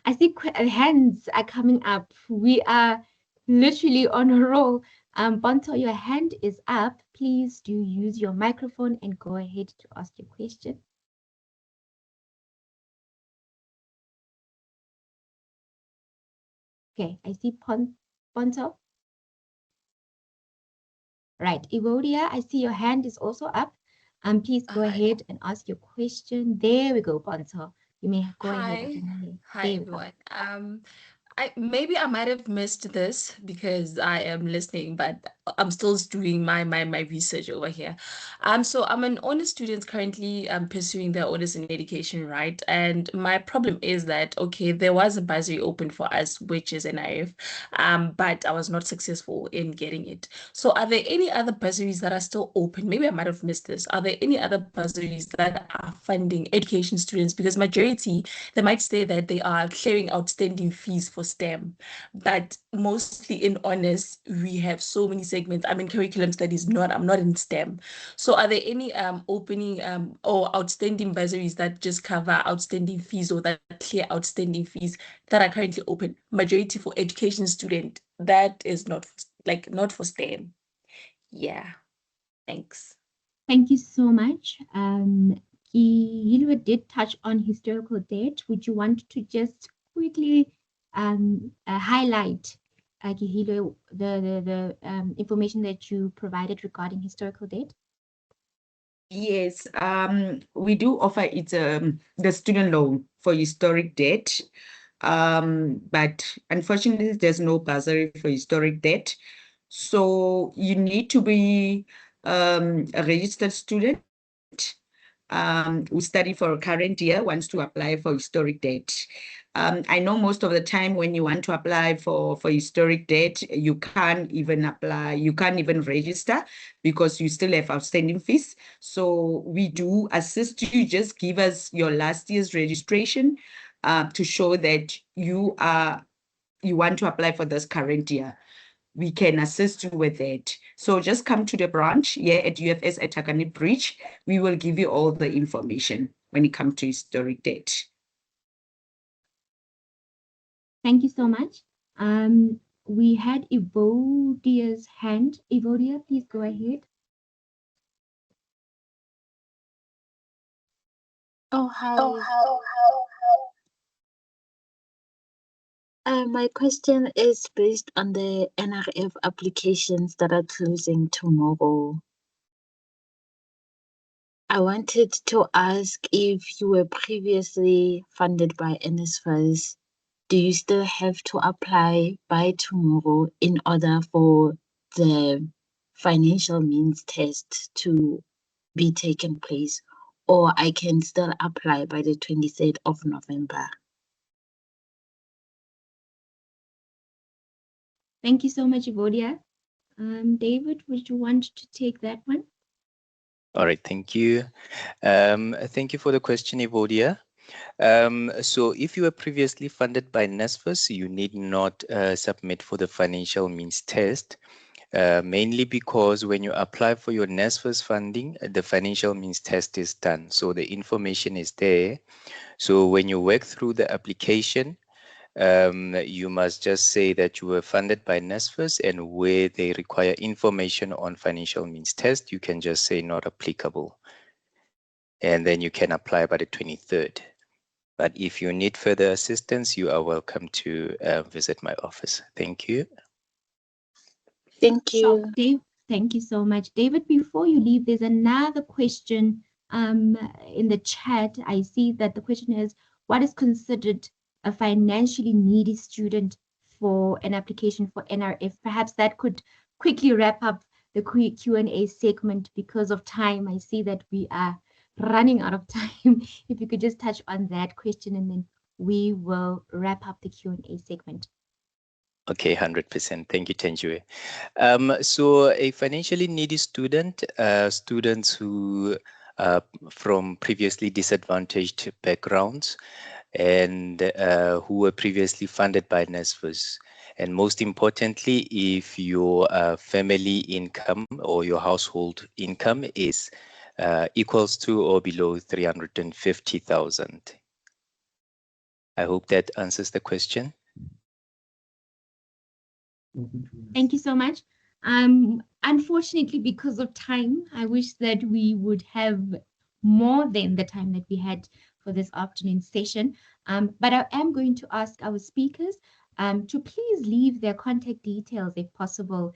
I see hands are coming up. We are literally on a roll. Bonto, your hand is up. Please do use your microphone and go ahead to ask your question. Okay, I see Bonto. Right, Evodia, I see your hand is also up. Please go ahead and ask your question. There we go, Bonto. You may go ahead. Hi everyone. Maybe I might have missed this because I am listening, but I'm still doing my research over here. So I'm an honors student currently pursuing the honors in education, right? And my problem is that okay, there was a bursary open for us, which is NIF, but I was not successful in getting it. So are there any other bursaries that are still open? Maybe I might have missed this. Are there any other bursaries that are funding education students? Because majority, they might say that they are clearing outstanding fees for STEM, but mostly in honors, we have so many segments. I'm in curriculum studies, I'm not in STEM. So are there any opening or outstanding bursaries that just cover outstanding fees or that clear outstanding fees that are currently open? Majority for education student, that is not not for STEM. Yeah, thanks. Thank you so much. Hilwe did touch on historical debt. Would you want to just quickly highlight, Hilwe, the information that you provided regarding historical debt? Yes, we do offer it the student loan for historic debt. But unfortunately, there's no bursary for historic debt. So you need to be a registered student who study for a current year wants to apply for historic debt. I know most of the time when you want to apply for historic debt, you can't even apply, you can't even register because you still have outstanding fees. So we do assist you, just give us your last year's registration to show that you want to apply for this current year. We can assist you with it. So just come to the branch here at UFS at Takani Bridge. We will give you all the information when it comes to historic debt. Thank you so much. We had Evodia's hand. Evodia, please go ahead. Oh, hi. My question is based on the NRF applications that are closing tomorrow. I wanted to ask if you were previously funded by NSFAS, do you still have to apply by tomorrow in order for the financial means test to be taken place, or I can still apply by the 23rd of November? Thank you so much, Evodia. David, would you want to take that one? All right, thank you. Thank you for the question, Evodia. So if you were previously funded by NSFAS, you need not submit for the financial means test, mainly because when you apply for your NSFAS funding, the financial means test is done. So the information is there. So when you work through the application, you must just say that you were funded by NSFAS, and where they require information on financial means test, you can just say not applicable. And then you can apply by the 23rd. But if you need further assistance, you are welcome to visit my office. Thank you. Thank Sure, you. Dave. Thank you so much, David. Before you leave, there's another question in the chat. I see that the question is, what is considered a financially needy student for an application for NRF? Perhaps that could quickly wrap up the Q&A segment because of time. I see that we are running out of time. If you could just touch on that question, and then we will wrap up the Q&A segment. Okay, 100%. Thank you, Tenjue. So a financially needy student, students who from previously disadvantaged backgrounds and who were previously funded by NSFAS. And most importantly, if your family income or your household income is equals to or below 350,000. I hope that answers the question. Thank you so much. Unfortunately, because of time, I wish that we would have more than the time that we had for this afternoon session. But I am going to ask our speakers to please leave their contact details, if possible,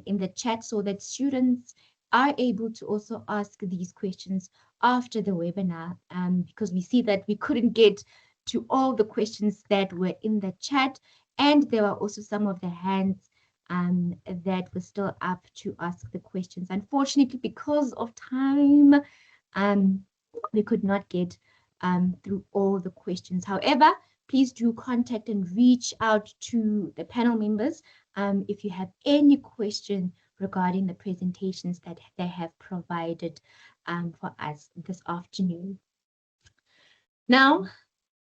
in the chat so that students are able to also ask these questions after the webinar, because we see that we couldn't get to all the questions that were in the chat, and there were also some of the hands that were still up to ask the questions. Unfortunately, because of time, we could not get through all the questions. However, please do contact and reach out to the panel members if you have any question regarding the presentations that they have provided for us this afternoon. Now,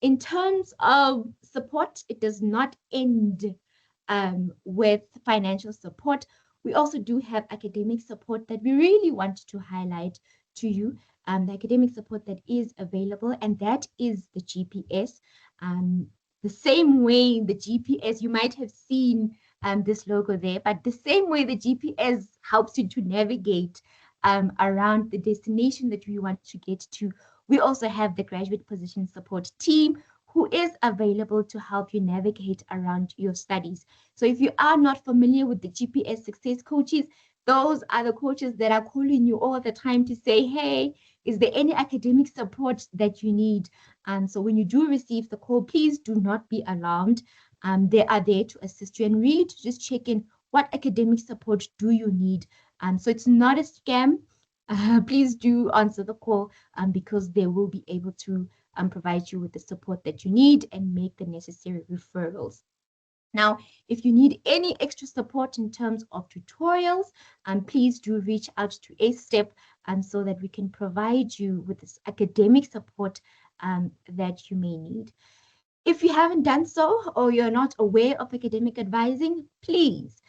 in terms of support, it does not end with financial support. We also do have academic support that we really want to highlight to you. The academic support that is available, and that is the GPS. The same way the GPS, you might have seen this logo there, but the same way the GPS helps you to navigate around the destination that we want to get to, we also have the graduate position support team who is available to help you navigate around your studies. So if you are not familiar with the GPS success coaches, those are the coaches that are calling you all the time to say, hey, is there any academic support that you need? So when you do receive the call, please do not be alarmed. They are there to assist you and really to just check in what academic support do you need. So it's not a scam. Please do answer the call because they will be able to provide you with the support that you need and make the necessary referrals. Now, if you need any extra support in terms of tutorials, please do reach out to A-Step so that we can provide you with this academic support that you may need. If you haven't done so or you're not aware of academic advising, please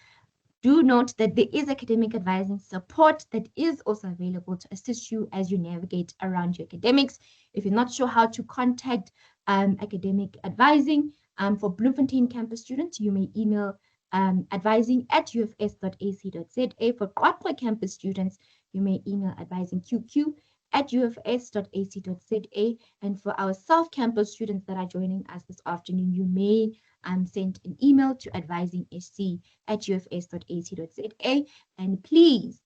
do note that there is academic advising support that is also available to assist you as you navigate around your academics. If you're not sure how to contact academic advising for Bloemfontein campus students, you may email advising@ufs.ac.za. For Qwaqwa campus students, you may email advisingqq@ufs.ac.za. And for our South Campus students that are joining us this afternoon, you may send an email to advisingsc@ufs.ac.za. And please,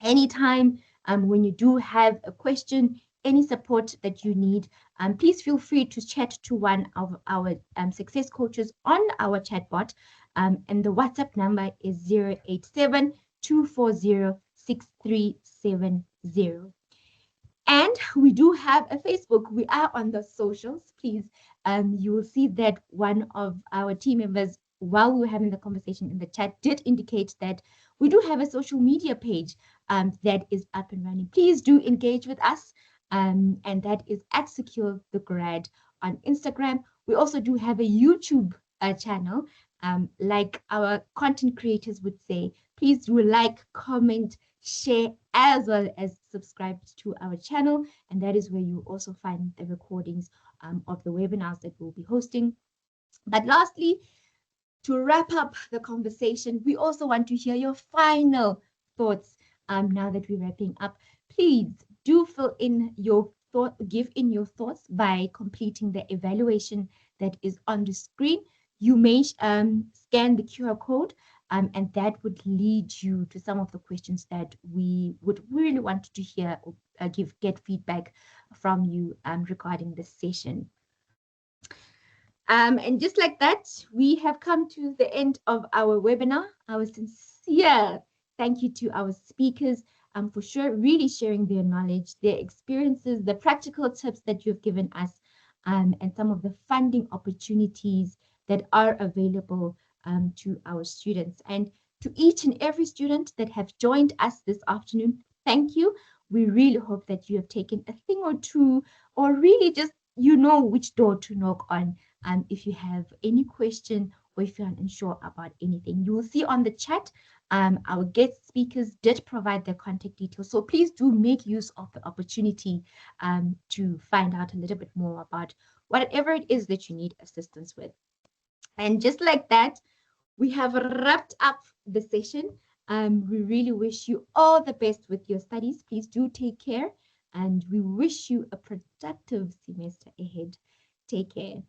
anytime when you do have a question, any support that you need, please feel free to chat to one of our success coaches on our chatbot. And the WhatsApp number is 087-240-6370. And we do have a Facebook. We are on the socials. Please, you will see that one of our team members, while we were having the conversation in the chat, did indicate that we do have a social media page that is up and running. Please do engage with us, and that is @SecureTheGrad on Instagram. We also do have a YouTube channel. Like our content creators would say, please do like, comment, share, as well as subscribe to our channel. And that is where you also find the recordings of the webinars that we'll be hosting. But lastly, to wrap up the conversation, we also want to hear your final thoughts now that we're wrapping up. Please do fill in your give in your thoughts by completing the evaluation that is on the screen. You may scan the QR code, and that would lead you to some of the questions that we would really want to hear or get feedback from you regarding this session. And just like that, we have come to the end of our webinar. Our sincere thank you to our speakers for really sharing their knowledge, their experiences, the practical tips that you've given us, and some of the funding opportunities that are available to our students. And to each and every student that have joined us this afternoon, thank you. We really hope that you have taken a thing or two, or really just which door to knock on if you have any question or if you're unsure about anything. You will see on the chat, our guest speakers did provide their contact details. So please do make use of the opportunity to find out a little bit more about whatever it is that you need assistance with. And just like that, we have wrapped up the session. We really wish you all the best with your studies. Please do take care, and we wish you a productive semester ahead. Take care.